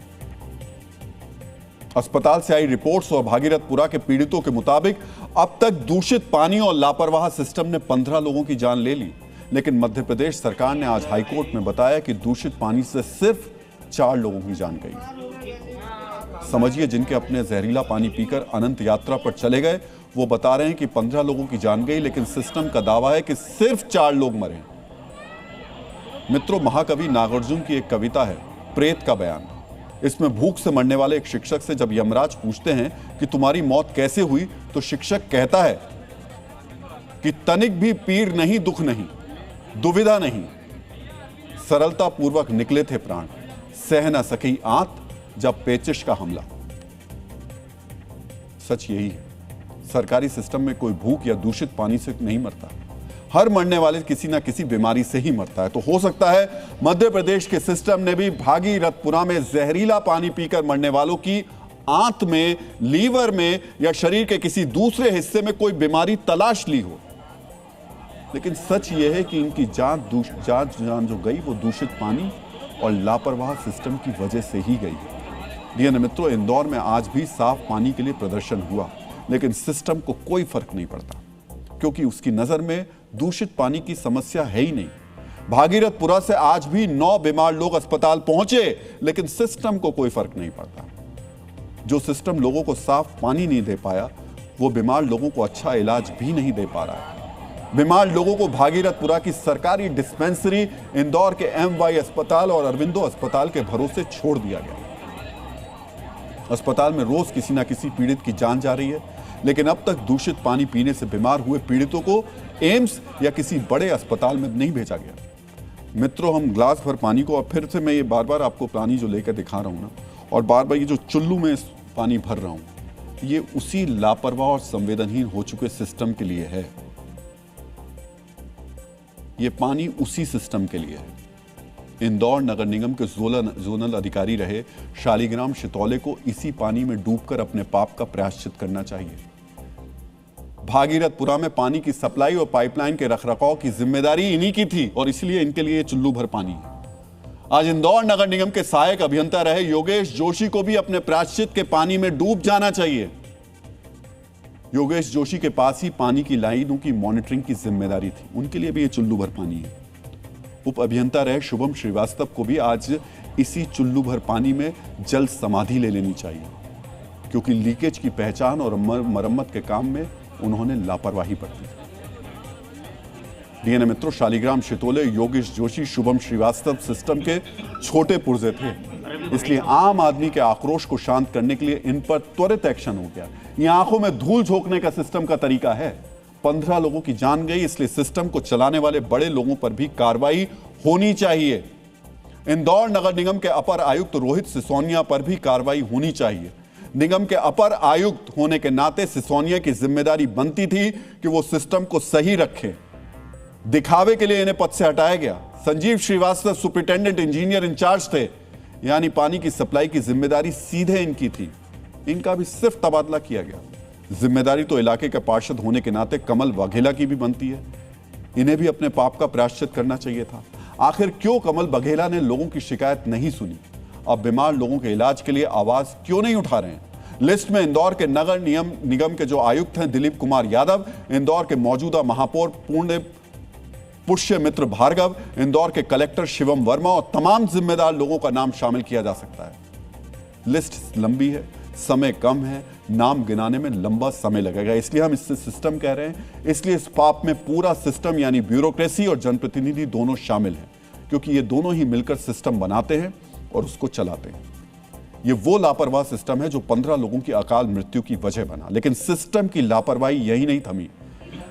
अस्पताल से आई रिपोर्ट्स और भागीरथपुरा के पीड़ितों के मुताबिक अब तक दूषित पानी और लापरवाह सिस्टम ने 15 लोगों की जान ले ली, लेकिन मध्य प्रदेश सरकार ने आज हाईकोर्ट में बताया कि दूषित पानी से सिर्फ 4 लोगों की जान गई। समझिए, जिनके अपने जहरीला पानी पीकर अनंत यात्रा पर चले गए वो बता रहे हैं कि 15 लोगों की जान गई, लेकिन सिस्टम का दावा है कि सिर्फ 4 लोग मरे। मित्रों, महाकवि नागार्जुन की एक कविता है प्रेत का बयान। इसमें भूख से मरने वाले एक शिक्षक से जब यमराज पूछते हैं कि तुम्हारी मौत कैसे हुई, तो शिक्षक कहता है कि तनिक भी पीड़ नहीं, दुख नहीं, दुविधा नहीं, सरलता पूर्वक निकले थे प्राण, सह न सकी आंत जब पेचिश का हमला। सच यही है, सरकारी सिस्टम में कोई भूख या दूषित पानी से नहीं मरता। हर मरने वाले किसी ना किसी बीमारी से ही मरता है। तो हो सकता है मध्य प्रदेश के सिस्टम ने भी भागीरथपुरा में जहरीला पानी पीकर मरने वालों की आंत में, लीवर में या शरीर के किसी दूसरे हिस्से में कोई बीमारी तलाश ली हो। लेकिन सच यह है कि इनकी जान जो गई वो दूषित पानी और लापरवाह सिस्टम की वजह से ही गई। डीएनए मित्रों, इंदौर में आज भी साफ पानी के लिए प्रदर्शन हुआ, लेकिन सिस्टम को कोई फर्क नहीं पड़ता क्योंकि उसकी नजर में दूषित पानी की समस्या है ही नहीं। भागीरथपुरा से आज भी 9 बीमार लोग अस्पताल पहुंचे, लेकिन सिस्टम को कोई फर्क नहीं पड़ता। जो सिस्टम लोगों को साफ पानी नहीं दे पाया, वो बीमार लोगों को अच्छा इलाज भी नहीं दे पा रहा है। बीमार लोगों को भागीरथपुरा की सरकारी डिस्पेंसरी, इंदौर के MY अस्पताल और अरविंदो अस्पताल के भरोसे छोड़ दिया गया। अस्पताल में रोज किसी ना किसी पीड़ित की जान जा रही है, लेकिन अब तक दूषित पानी पीने से बीमार हुए पीड़ितों को एम्स या किसी बड़े अस्पताल में नहीं भेजा गया। मित्रों, हम ग्लास भर पानी को, और फिर से मैं ये बार बार आपको पानी जो लेकर दिखा रहा हूं ना, और बार बार ये जो चुल्लू में पानी भर रहा हूं, ये उसी लापरवाह और संवेदनहीन हो चुके सिस्टम के लिए है। ये पानी उसी सिस्टम के लिए है। इंदौर नगर निगम के जोनल अधिकारी रहे शालिग्राम शितौले को इसी पानी में डूबकर अपने पाप का प्रायश्चित करना चाहिए। भागीरथपुरा में पानी की सप्लाई और पाइपलाइन के रखरखाव की जिम्मेदारी इन्हीं की थी और इसलिए इनके लिए चुल्लू भर पानी है। आज इंदौर नगर निगम के सहायक अभियंता रहे योगेश जोशी को भी अपने प्रायश्चित के पानी में डूब जाना चाहिए। योगेश जोशी के पास ही पानी की लाइनों की मॉनिटरिंग की जिम्मेदारी थी, उनके लिए भी ये चुल्लू भर पानी है। उप अभियंता रहे शुभम श्रीवास्तव को भी आज इसी चुल्लू भर पानी में जल समाधि ले लेनी चाहिए, क्योंकि लीकेज की पहचान और मरम्मत के काम में उन्होंने लापरवाही बरती। डीएनए मित्रों, शालिग्राम शितौले, योगेश जोशी, शुभम श्रीवास्तव सिस्टम के छोटे पुर्जे थे, इसलिए आम आदमी के आक्रोश को शांत करने के लिए इन पर त्वरित एक्शन हो गया। ये आंखों में धूल झोंकने का सिस्टम का तरीका है। 15 लोगों की जान गई, इसलिए सिस्टम को चलाने वाले बड़े लोगों पर भी कार्रवाई होनी चाहिए। इंदौर नगर निगम के अपर आयुक्त रोहित सिसोनिया पर भी कार्रवाई होनी चाहिए। निगम के अपर आयुक्त होने के नाते सिसोनिया की जिम्मेदारी बनती थी कि वो सिस्टम को सही रखे। दिखावे के लिए इन्हें पद से हटाया गया। Sanjeev Srivastava superintendent engineer in-charge थे, यानी पानी की सप्लाई की जिम्मेदारी सीधे इनकी थी। इनका भी सिर्फ तबादला किया गया। जिम्मेदारी तो इलाके के पार्षद होने के नाते कमल वाघेला की भी बनती है। इन्हें भी अपने पाप का प्रायश्चित करना चाहिए था। आखिर क्यों कमल बघेला ने लोगों की शिकायत नहीं सुनी? अब बीमार लोगों के इलाज के लिए आवाज क्यों नहीं उठा रहे हैं? लिस्ट में इंदौर के नगर निगम के जो आयुक्त हैं दिलीप कुमार यादव, इंदौर के मौजूदा महापौर पुष्य मित्र भार्गव, इंदौर के कलेक्टर शिवम वर्मा और तमाम जिम्मेदार लोगों का नाम शामिल किया जा सकता है। लिस्ट लंबी है, समय कम है, नाम गिनाने में लंबा समय लगेगा, इसलिए हम इससे सिस्टम कह रहे हैं। इसलिए इस पाप में पूरा सिस्टम यानी ब्यूरोक्रेसी और जनप्रतिनिधि दोनों शामिल हैं, क्योंकि ये दोनों ही मिलकर सिस्टम बनाते हैं और उसको चलाते हैं। ये वो लापरवाह सिस्टम है जो 15 लोगों की अकाल मृत्यु की वजह बना। लेकिन सिस्टम की लापरवाही यही नहीं थमी,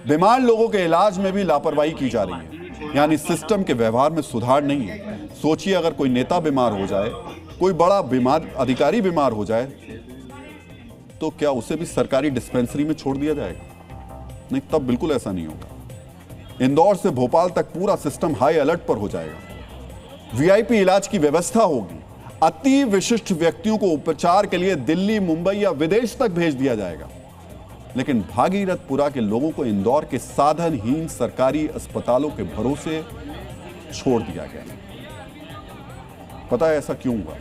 बीमार लोगों के इलाज में भी लापरवाही की जा रही है, यानी सिस्टम के व्यवहार में सुधार नहीं है। सोचिए, अगर कोई नेता बीमार हो जाए, कोई बड़ा बीमार अधिकारी बीमार हो जाए, तो क्या उसे भी सरकारी डिस्पेंसरी में छोड़ दिया जाएगा? नहीं, तब बिल्कुल ऐसा नहीं होगा। इंदौर से भोपाल तक पूरा सिस्टम हाई अलर्ट पर हो जाएगा। वीआईपी इलाज की व्यवस्था होगी। अति विशिष्ट व्यक्तियों को उपचार के लिए दिल्ली, मुंबई या विदेश तक भेज दिया जाएगा। लेकिन भागीरथपुरा के लोगों को इंदौर के साधनहीन सरकारी अस्पतालों के भरोसे छोड़ दिया गया। पता है ऐसा क्यों हुआ?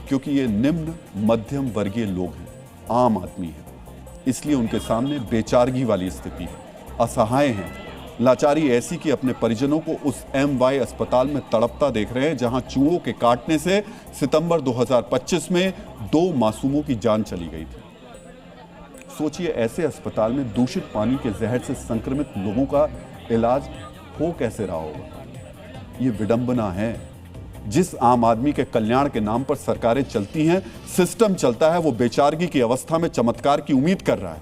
क्योंकि ये निम्न मध्यम वर्गीय लोग हैं, आम आदमी है, इसलिए उनके सामने बेचारगी वाली स्थिति है, असहाय हैं। लाचारी ऐसी कि अपने परिजनों को उस MY अस्पताल में तड़पता देख रहे हैं जहां चूहों के काटने से सितंबर 2025 में 2 मासूमों की जान चली गई थी। सोचिए, ऐसे अस्पताल में दूषित पानी के जहर से संक्रमित लोगों का इलाज हो कैसे रहा होगा? ये विडंबना है। जिस आम आदमी के कल्याण के नाम पर सरकारें चलती हैं, सिस्टम चलता है, वो बेचारगी की अवस्था में चमत्कार की उम्मीद कर रहा है।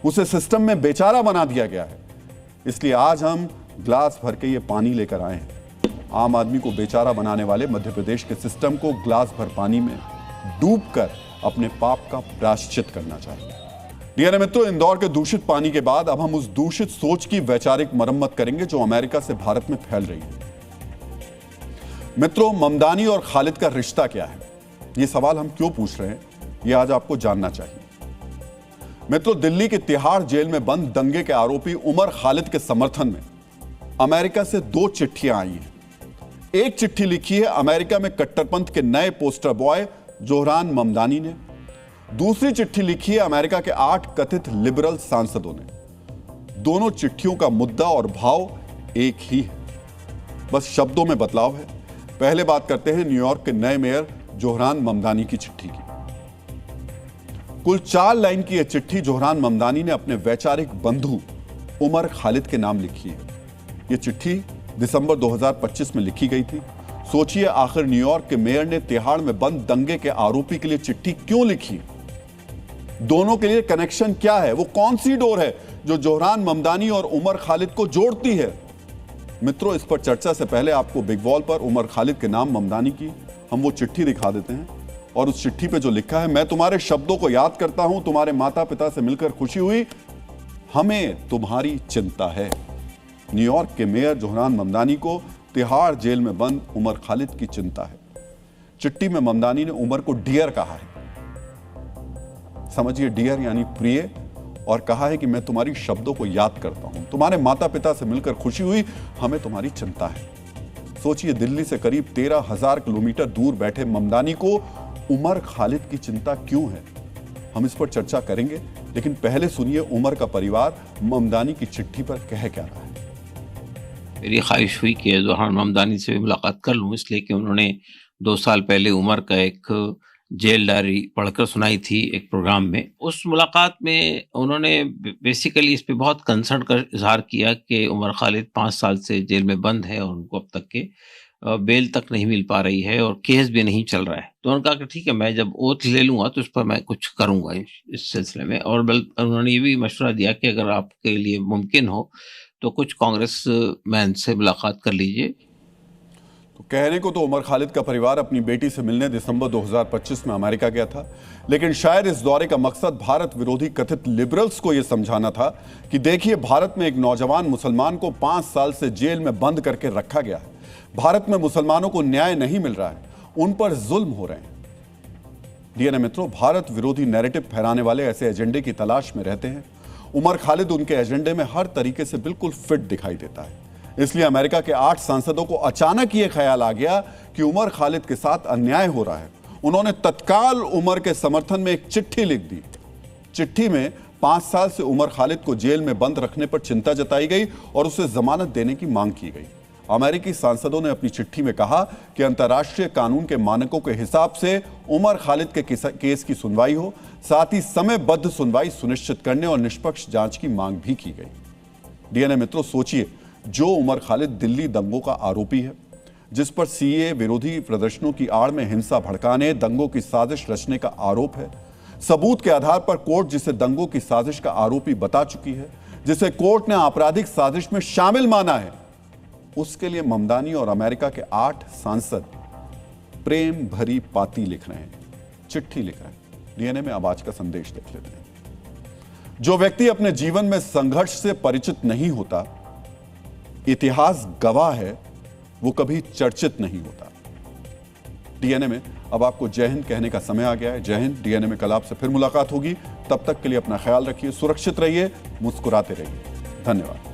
उसे सिस्टम में बेचारा बना दिया गया है। इसलिए आज हम ग्लास भर के ये पानी लेकर आए हैं। आम आदमी को बेचारा बनाने वाले मध्य प्रदेश के सिस्टम को ग्लास भर पानी में डूबकर अपने पाप का प्रायश्चित करना चाहिए। डियर मित्रों, इंदौर के दूषित पानी के बाद अब हम उस दूषित सोच की वैचारिक मरम्मत करेंगे जो अमेरिका से भारत में फैल रही है। मित्रों, ममदानी और खालिद का रिश्ता क्या है? ये सवाल हम क्यों पूछ रहे हैं, ये आज आपको जानना चाहिए। मित्रों, दिल्ली के तिहाड़ जेल में बंद दंगे के आरोपी उमर खालिद के समर्थन में अमेरिका से 2 चिट्ठियां आई हैं। एक चिट्ठी लिखी है अमेरिका में कट्टरपंथ के नए पोस्टर बॉय जोहरान ममदानी ने। दूसरी चिट्ठी लिखी है अमेरिका के 8 कथित लिबरल सांसदों ने। दोनों चिट्ठियों का मुद्दा और भाव एक ही है, बस शब्दों में बदलाव है। पहले बात करते हैं न्यूयॉर्क के नए मेयर जोहरान ममदानी की चिट्ठी की। कुल 4 लाइन की यह चिट्ठी जोहरान ममदानी ने अपने वैचारिक बंधु उमर खालिद के नाम लिखी है। यह चिट्ठी दिसंबर 2025 में लिखी गई थी। सोचिए, आखिर न्यूयॉर्क के मेयर ने तिहाड़ में बंद दंगे के आरोपी के लिए चिट्ठी क्यों लिखी? दोनों के लिए कनेक्शन क्या है? वो कौन सी डोर है जो जोहरान ममदानी और उमर खालिद को जोड़ती है? मित्रों, इस पर चर्चा से पहले आपको बिग वॉल पर उमर खालिद के नाम ममदानी की हम वो चिट्ठी दिखा देते हैं। और उस चिट्ठी पे जो लिखा है, मैं तुम्हारे शब्दों को याद करता हूं, तुम्हारे माता पिता से मिलकर खुशी हुई, हमें तुम्हारी चिंता है। न्यूयॉर्क के मेयर जोहरान ममदानी को तिहाड़ जेल में बंद उमर खालिद की चिंता है। चिट्ठी में ममदानी ने उमर को डियर कहा है। समझिए, डियर यानी प्रिय, और कहा है कि मैं तुम्हारी शब्दों को याद करता हूं, तुम्हारे माता पिता से मिलकर खुशी हुई, हमें तुम्हारी चिंता है। सोचिए, दिल्ली से करीब 13,000 किलोमीटर दूर बैठे ममदानी को उमर खालिद की चिंता क्यों है? हम इस पर चर्चा करेंगे, लेकिन पहले सुनिए उमर का परिवार ममदानी की चिट्ठी पर कह क्या रहा है। मेरी ख्वाहिश हुई कि जोहरान ममदानी से मुलाकात कर लूं, इसलिए कि उन्होंने 2 साल पहले उमर का एक जेल डायरी पढ़कर सुनाई थी एक प्रोग्राम में। उस मुलाकात में उन्होंने बेसिकली इस पे बहुत कंसर्न का इजहार किया कि उमर खालिद 5 साल से जेल में बंद है और उनको अब तक के बेल तक नहीं मिल पा रही है और केस भी नहीं चल रहा है। तो उन्होंने कहा कि ठीक है, मैं जब ओथ ले लूंगा तो उस पर मैं कुछ करूंगा इस सिलसिले में। और उन्होंने ये भी मशवरा दिया कि अगर आपके लिए मुमकिन हो तो कुछ कांग्रेस मैन से मुलाकात कर लीजिए। तो कहने को तो उमर खालिद का परिवार अपनी बेटी से मिलने दिसंबर 2025 में अमेरिका गया था, लेकिन शायद इस दौरे का मकसद भारत विरोधी कथित लिबरल्स को यह समझाना था कि देखिए, भारत में एक नौजवान मुसलमान को 5 साल से जेल में बंद करके रखा गया है। भारत में मुसलमानों को न्याय नहीं मिल रहा है, उन पर जुल्म हो रहे हैं। डियर मित्रों, भारत विरोधी नैरेटिव फैलाने वाले ऐसे एजेंडे की तलाश में रहते हैं। उमर खालिद उनके एजेंडे में हर तरीके से बिल्कुल फिट दिखाई देता है। इसलिए अमेरिका के 8 सांसदों को अचानक यह ख्याल आ गया कि उमर खालिद के साथ अन्याय हो रहा है। उन्होंने तत्काल उमर के समर्थन में एक चिट्ठी लिख दी। चिट्ठी में 5 साल से उमर खालिद को जेल में बंद रखने पर चिंता जताई गई और उसे जमानत देने की मांग की गई। अमेरिकी सांसदों ने अपनी चिट्ठी में कहा कि अंतर्राष्ट्रीय कानून के मानकों के हिसाब से उमर खालिद के केस की सुनवाई हो, साथ ही समयबद्ध सुनवाई सुनिश्चित करने और निष्पक्ष जांच की मांग भी की गई। डीएनए मित्रों, सोचिए, जो उमर खालिद दिल्ली दंगों का आरोपी है, जिस पर सीए विरोधी प्रदर्शनों की आड़ में हिंसा भड़काने, दंगों की साजिश रचने का आरोप है, सबूत के आधार पर कोर्ट जिसे दंगों की साजिश का आरोपी बता चुकी है, जिसे कोर्ट ने आपराधिक साजिश में शामिल माना है, उसके लिए ममदानी और अमेरिका के 8 सांसद प्रेम भरी पाती लिख रहे हैं, चिट्ठी लिख रहे हैं। डीएनए में अब आज का संदेश देख लेते हैं। जो व्यक्ति अपने जीवन में संघर्ष से परिचित नहीं होता, इतिहास गवाह है, वो कभी चर्चित नहीं होता। डीएनए में अब आपको जय हिंद कहने का समय आ गया है। जय हिंद। डीएनए में कल आपसे फिर मुलाकात होगी। तब तक के लिए अपना ख्याल रखिए, सुरक्षित रहिए, मुस्कुराते रहिए। धन्यवाद।